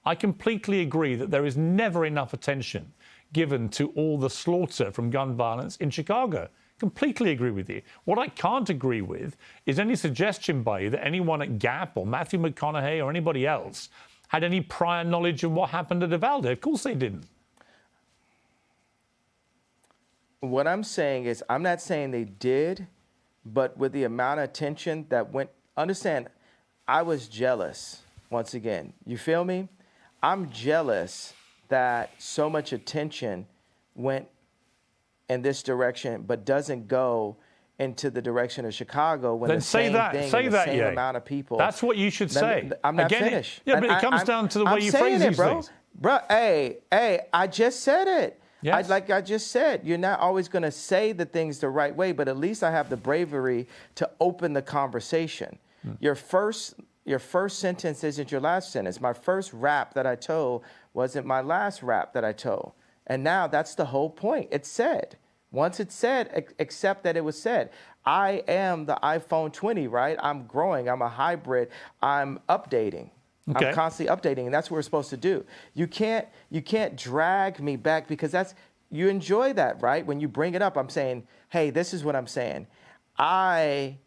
I completely agree that there is never enough attention given to all the slaughter from gun violence in Chicago. Completely agree with you. What I can't agree with is any suggestion by you that anyone at Gap or Matthew McConaughey or anybody else had any prior knowledge of what happened at Uvalde. Of course they didn't. What I'm saying is, I'm not saying they did, but with the amount of attention that went, understand, I was jealous, once again. You feel me? I'm jealous that so much attention went in this direction, but doesn't go into the direction of Chicago when the same amount of people. That's what you should say. I'm not finished. Yeah, but it comes down to the way you phrase these things. Bro, hey, I just said it. Yes. Like I just said, you're not always going to say the things the right way, but at least I have the bravery to open the conversation. Your first sentence isn't your last sentence. My first rap that I told wasn't my last rap that I told. And now that's the whole point. It's said. Once it's said, accept that it was said. I am the iPhone 20, right? I'm growing. I'm a hybrid. I'm updating. Okay. I'm constantly updating, and that's what we're supposed to do. You can't drag me back, because you enjoy that, right? When you bring it up, I'm saying, hey, this is what I'm saying. I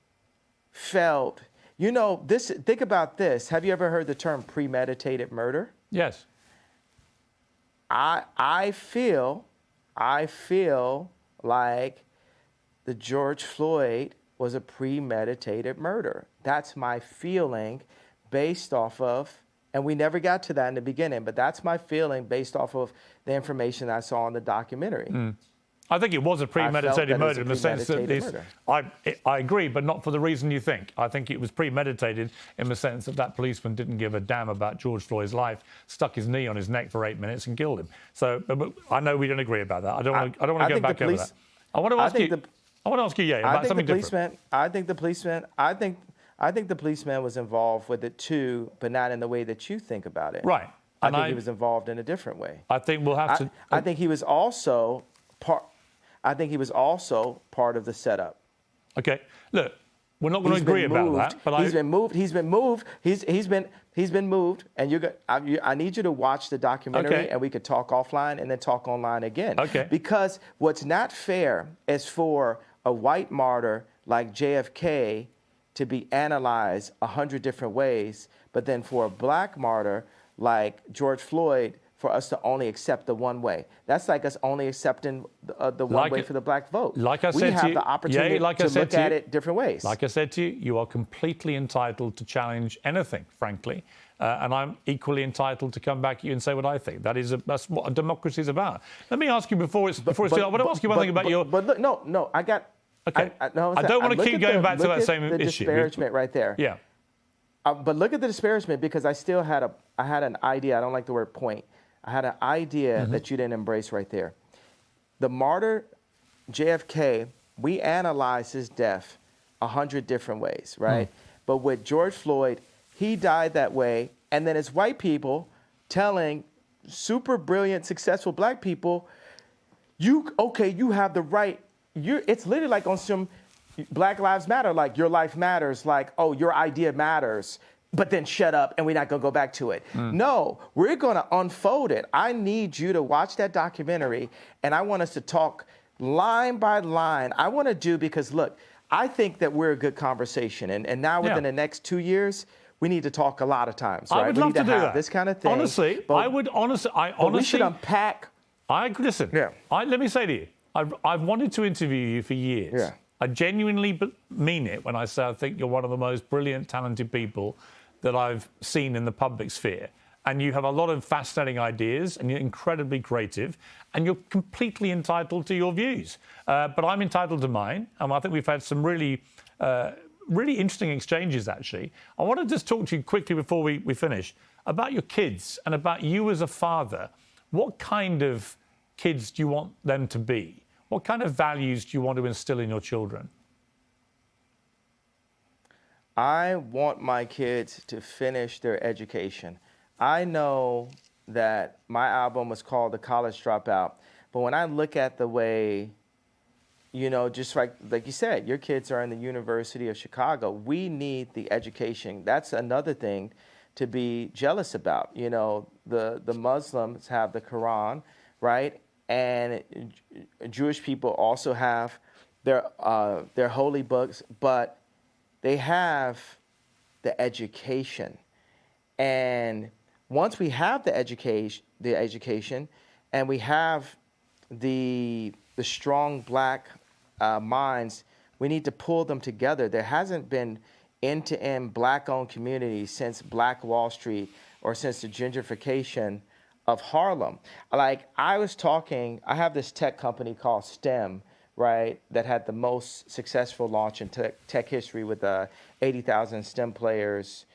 felt, this. Think about this. Have you ever heard the term premeditated murder? Yes. I feel I feel like the George Floyd was a premeditated murder. That's my feeling based off of, and we never got to that in the beginning, but that's my feeling based off of the information I saw in the documentary. I think it was a premeditated murder in the sense that murder. I agree, but not for the reason you think. I think it was premeditated in the sense that that policeman didn't give a damn about George Floyd's life, stuck his knee on his neck for 8 minutes and killed him. So but I know we don't agree about that. I don't want to go back over that. I want to ask you, yeah, about something different. I think the policeman was involved with it too, but not in the way that you think about it. Right. I think he was involved in a different way. I think we'll have to. I think he was also part. I think he was also part of the setup. Okay, look, we're not going to agree about that, but he's been moved. He's been moved. He's been moved. And I need you to watch the documentary, and we could talk offline and then talk online again. Okay. Because what's not fair is for a white martyr like JFK to be analyzed 100 different ways, but then for a black martyr like George Floyd, for us to only accept the one way. That's like us only accepting the one way for the black vote. Like I said we have the opportunity to look at it different ways. Like I said to you, you are completely entitled to challenge anything, frankly. And I'm equally entitled to come back at you and say what I think. That's what a democracy is about. Let me ask you before it's I want to ask you one thing about your... But look, no, I got... Okay. I don't want to keep going back to that same issue. The disparagement right there. Yeah. But look at the disparagement, because I still had an idea. I don't like the word point. I had an idea that you didn't embrace right there. The martyr, JFK, we analyzed his death 100 different ways, right? But with George Floyd, he died that way. And then it's white people telling super brilliant, successful black people, you have the right. It's literally like on some Black Lives Matter, like your life matters, like, oh, your idea matters. But then shut up and we're not going to go back to it. No, we're going to unfold it. I need you to watch that documentary, and I want us to talk line by line. I want to do, because look, I think that we're a good conversation. And now within the next 2 years, we need to talk a lot of times, right? I would love to do that. This kind of thing. Honestly, we should unpack. Listen, let me say to you, I've wanted to interview you for years. Yeah. I genuinely mean it when I say I think you're one of the most brilliant, talented people that I've seen in the public sphere. And you have a lot of fascinating ideas, and you're incredibly creative, and you're completely entitled to your views. But I'm entitled to mine, and I think we've had some really interesting exchanges, actually. I want to just talk to you quickly before we finish about your kids and about you as a father. What kind of kids do you want them to be? What kind of values do you want to instill in your children? I want my kids to finish their education. I know that my album was called The College Dropout, but when I look at the way, just like you said, your kids are in the University of Chicago, we need the education. That's another thing to be jealous about. The Muslims have the Quran, right? And Jewish people also have their holy books, but they have the education. And once we have the education, and we have the strong black minds, we need to pull them together. There hasn't been end-to-end black-owned communities since Black Wall Street or since the gentrification of Harlem. Like I have this tech company called STEM, right, that had the most successful launch in tech history with 80,000 STEM players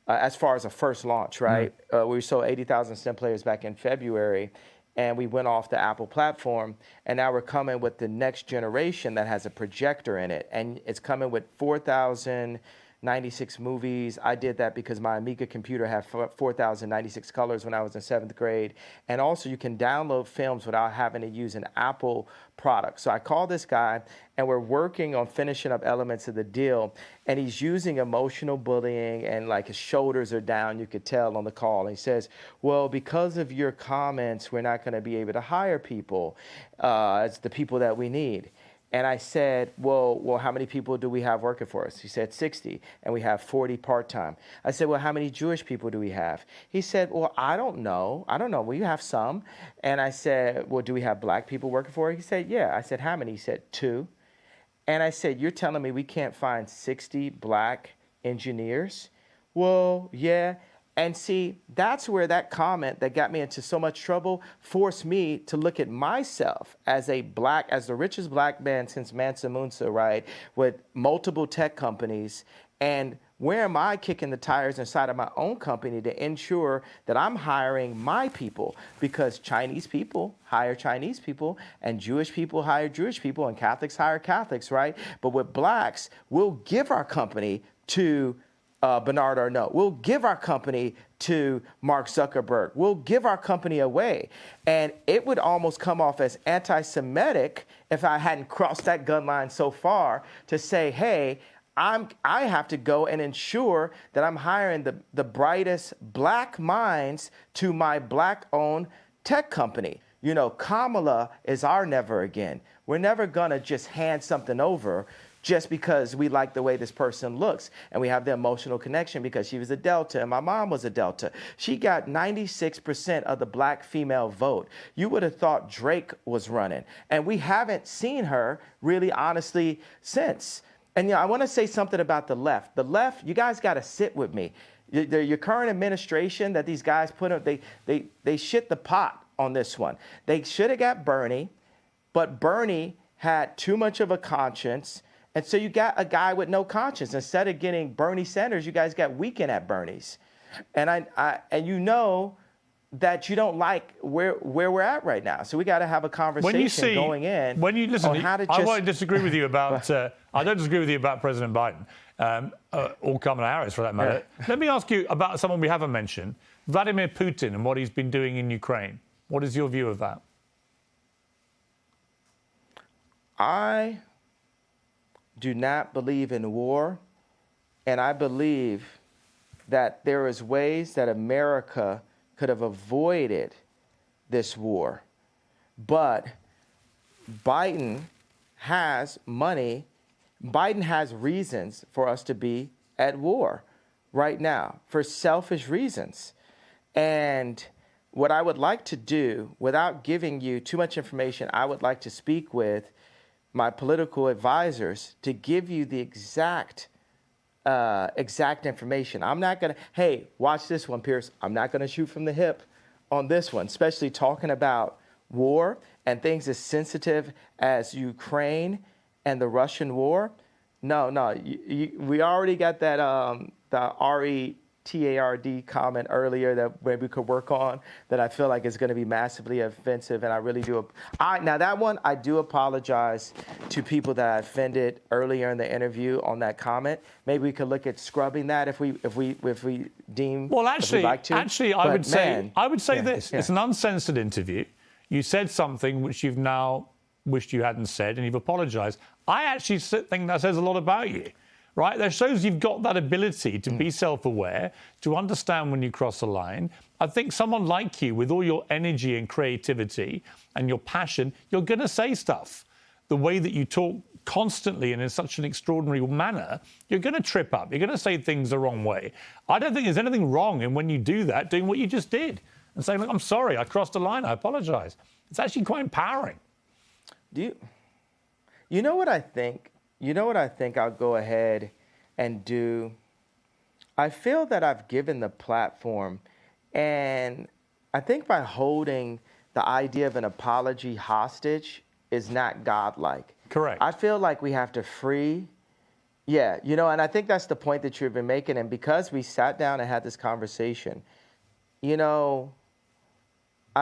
as far as a first launch, right? We sold 80,000 STEM players back in February, and we went off the Apple platform, and now we're coming with the next generation that has a projector in it, and it's coming with 4,096 movies. I did that because my Amiga computer had 4,096 colors when I was in 7th grade. And also you can download films without having to use an Apple product. So I called this guy, and we're working on finishing up elements of the deal. And he's using emotional bullying, and like his shoulders are down, you could tell on the call. And he says, well, because of your comments, we're not going to be able to hire people. It's the people that we need. And I said, well, how many people do we have working for us? He said 60, and we have 40 part-time. I said, well, how many Jewish people do we have? He said, well, I don't know. We have some. And I said, well, do we have black people working for it? He said, yeah. I said, how many? He said, 2. And I said, you're telling me we can't find 60 black engineers? Well, yeah. And see, that's where that comment that got me into so much trouble forced me to look at myself as the richest black man since Mansa Musa, right? With multiple tech companies. And where am I kicking the tires inside of my own company to ensure that I'm hiring my people? Because Chinese people hire Chinese people, and Jewish people hire Jewish people, and Catholics hire Catholics, right? But with blacks, we'll give our company to Bernard Arnault. We'll give our company to Mark Zuckerberg. We'll give our company away. And it would almost come off as anti-Semitic if I hadn't crossed that gun line so far to say, hey, I have to go and ensure that I'm hiring the brightest black minds to my black-owned tech company. You know, Kamala is our never again. We're never gonna just hand something over just because we like the way this person looks and we have the emotional connection because she was a Delta and my mom was a Delta. She got 96% of the black female vote. You would have thought Drake was running, and we haven't seen her really honestly since. And I want to say something about the left. The left, you guys got to sit with me. Your current administration that these guys put up, they shit the pot on this one. They should have got Bernie, but Bernie had too much of a conscience. And so you got a guy with no conscience. Instead of getting Bernie Sanders, you guys got Weekend at Bernie's. And and you know that you don't like where we're at right now. So we got to have a conversation going in. When you listen, on how to I won't disagree with you about. I don't disagree with you about President Biden or Kamala Harris, for that matter. Yeah. Let me ask you about someone we haven't mentioned, Vladimir Putin, and what he's been doing in Ukraine. What is your view of that? I do not believe in war, and I believe that there is ways that America could have avoided this war. But Biden has money. Biden has reasons for us to be at war right now for selfish reasons. And what I would like to do, without giving you too much information, I would like to speak with my political advisors to give you the exact information. I'm not going to, hey, watch this one, Piers. I'm not going to shoot from the hip on this one, especially talking about war and things as sensitive as Ukraine and the Russian war. No, we already got that, the RETARD comment earlier that maybe we could work on that I feel like is going to be massively offensive, and I really do. Now that one, I do apologize to people that I offended earlier in the interview on that comment. Maybe we could look at scrubbing that if we deem. Well, actually, like to. I would say this: it's an uncensored interview. You said something which you've now wished you hadn't said, and you've apologized. I actually think that says a lot about you. Right? That shows you've got that ability to be self-aware, to understand when you cross a line. I think someone like you, with all your energy and creativity and your passion, you're going to say stuff. The way that you talk constantly and in such an extraordinary manner, you're going to trip up. You're going to say things the wrong way. I don't think there's anything wrong in when you do that, doing what you just did and saying, look, I'm sorry, I crossed a line, I apologize. It's actually quite empowering. You know what I think? You know what I think I'll go ahead and do? I feel that I've given the platform, and I think by holding the idea of an apology hostage is not godlike. Correct. I feel like we have to free, and I think that's the point that you've been making. And because we sat down and had this conversation, I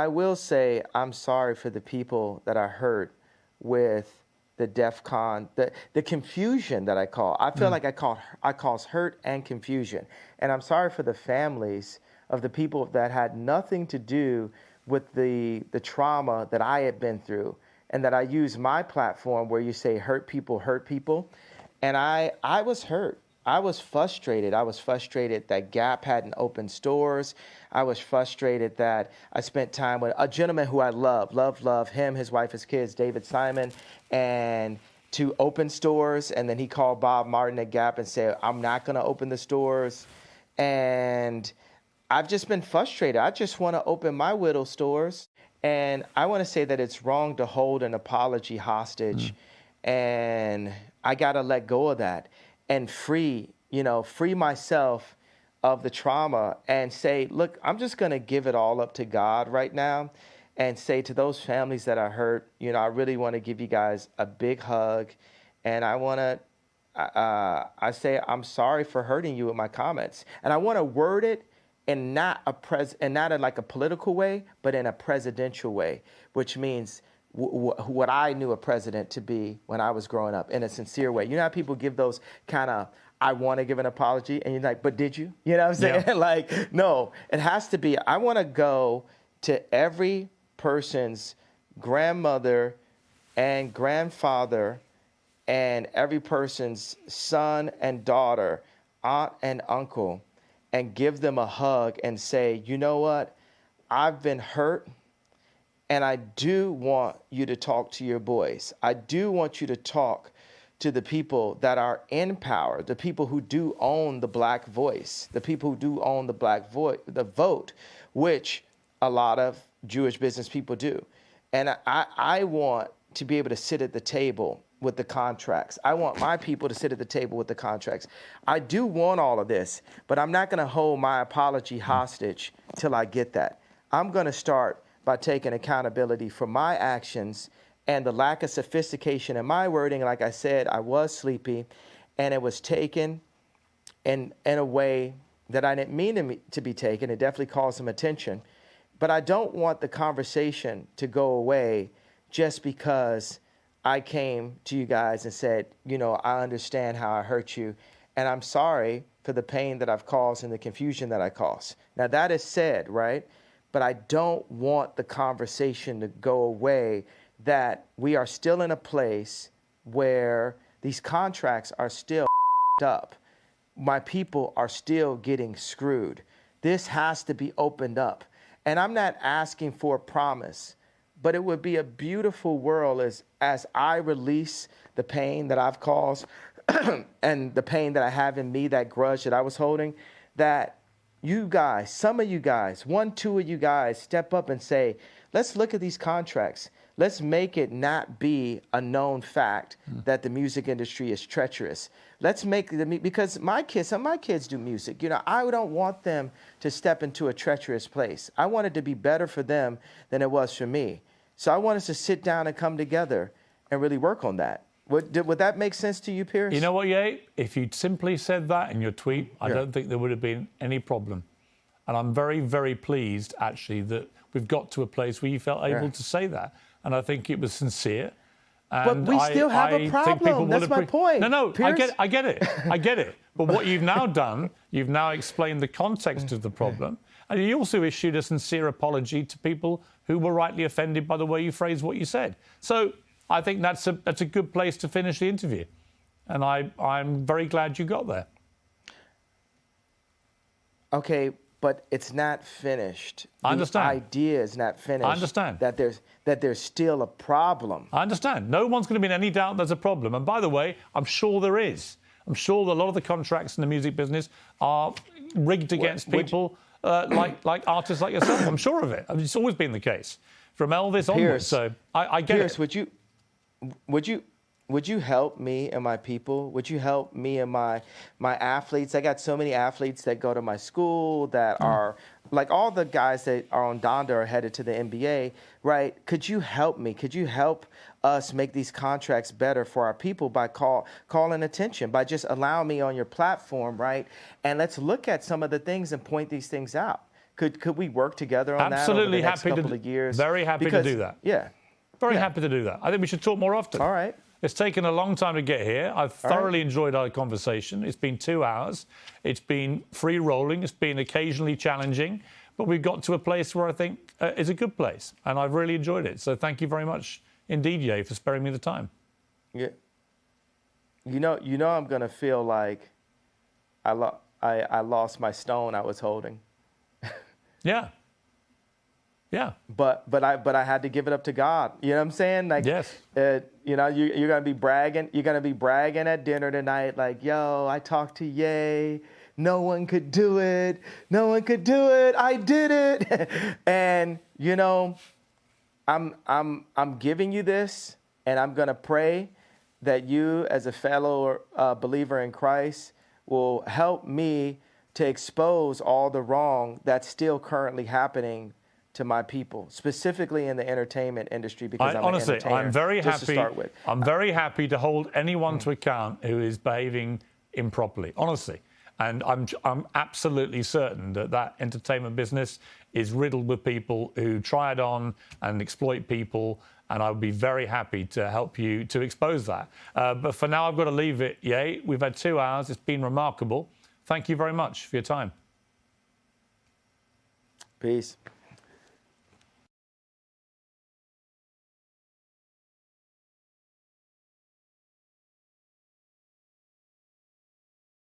will say I'm sorry for the people that I hurt with the DEFCON, the confusion that I call. I feel like I cause hurt and confusion. And I'm sorry for the families of the people that had nothing to do with the trauma that I had been through, and that I use my platform where you say hurt people. And I was hurt. I was frustrated. I was frustrated that Gap hadn't opened stores. I was frustrated that I spent time with a gentleman who I love him, his wife, his kids, David Simon, and to open stores, and then he called Bob Martin at Gap and said, I'm not going to open the stores. And I've just been frustrated. I just want to open my Whittle stores. And I want to say that it's wrong to hold an apology hostage. And I got to let go of that and free myself of the trauma and say, look, I'm just going to give it all up to God right now and say to those families that are hurt, I really want to give you guys a big hug. And I want to, I say, I'm sorry for hurting you with my comments. And I want to word it in not in like a political way, but in a presidential way, which means what I knew a president to be when I was growing up, in a sincere way. You know how people give those kind of, I want to give an apology, and you're like, but did you? You know what I'm saying? Yeah. Like, no, it has to be, I want to go to every person's grandmother and grandfather and every person's son and daughter, aunt and uncle, and give them a hug and say, you know what? I've been hurt, and I do want you to talk to your boys. I do want you to talk to the people that are in power, the people who do own the black voice, the people who do own the vote, which a lot of Jewish business people do. And I want to be able to sit at the table with the contracts. I want my people to sit at the table with the contracts. I do want all of this, but I'm not going to hold my apology hostage till I get that. I'm going to start by taking accountability for my actions and the lack of sophistication in my wording. Like I said, I was sleepy, and it was taken in a way that I didn't mean to be taken. It definitely caused some attention. But I don't want the conversation to go away just because I came to you guys and said, I understand how I hurt you, and I'm sorry for the pain that I've caused and the confusion that I caused. Now, that is said, right? But I don't want the conversation to go away, that we are still in a place where these contracts are still up. My people are still getting screwed. This has to be opened up. And I'm not asking for a promise, but it would be a beautiful world as I release the pain that I've caused and the pain that I have in me, that grudge that I was holding, that you guys, some of you guys, 1, 2 of you guys step up and say, let's look at these contracts. Let's make it not be a known fact that the music industry is treacherous. Let's make because some of my kids do music. I don't want them to step into a treacherous place. I want it to be better for them than it was for me. So I want us to sit down and come together and really work on that. Would that make sense to you, Piers? You know what, Ye? If you'd simply said that in your tweet, I don't think there would have been any problem. And I'm very, very pleased, actually, that we've got to a place where you felt able to say that. And I think it was sincere. And but we still have a problem. That's my point. No, Piers. I get it. I get it. But what you've now done, you've now explained the context of the problem. And you also issued a sincere apology to people who were rightly offended by the way you phrased what you said. So I think that's a good place to finish the interview. And I'm very glad you got there. Okay, but it's not finished. I understand. The idea is not finished. I understand. That there's still a problem. I understand. No one's going to be in any doubt there's a problem. And by the way, I'm sure there is. I'm sure that a lot of the contracts in the music business are rigged against people like artists like yourself. I'm sure of it. I mean, it's always been the case from Elvis onwards. So I get Piers, it. Would you help me and my people? Would you help me and my athletes? I got so many athletes that go to my school that are like all the guys that are on Donda are headed to the NBA, right? Could you help me? Could you help us make these contracts better for our people by calling attention, by just allowing me on your platform, right? And let's look at some of the things and point these things out. Could we work together on that over the next couple of years? Very happy to do that. Yeah. Very happy to do that. I think we should talk more often. All right. It's taken a long time to get here. I've thoroughly enjoyed our conversation. It's been 2 hours. It's been free rolling. It's been occasionally challenging. But we've got to a place where I think is a good place. And I've really enjoyed it. So thank you very much indeed, Ye, for sparing me the time. Yeah. You know I'm going to feel like I lost my stone I was holding. Yeah. Yeah. But I had to give it up to God. You know what I'm saying? Like, yes. You know, you're gonna be bragging. You're gonna be bragging at dinner tonight, like, "Yo, I talked to Ye. No one could do it. No one could do it. I did it." And you know, I'm giving you this, and I'm gonna pray that you, as a fellow believer in Christ, will help me to expose all the wrong that's still currently happening to my people, specifically in the entertainment industry, because Honestly, an entertainer. I'm very just happy. To start with. I'm very happy to hold anyone to account who is behaving improperly. Honestly, and I'm absolutely certain that that entertainment business is riddled with people who try it on and exploit people. And I would be very happy to help you to expose that. But for now, I've got to leave it. Ye, we've had 2 hours. It's been remarkable. Thank you very much for your time. Peace.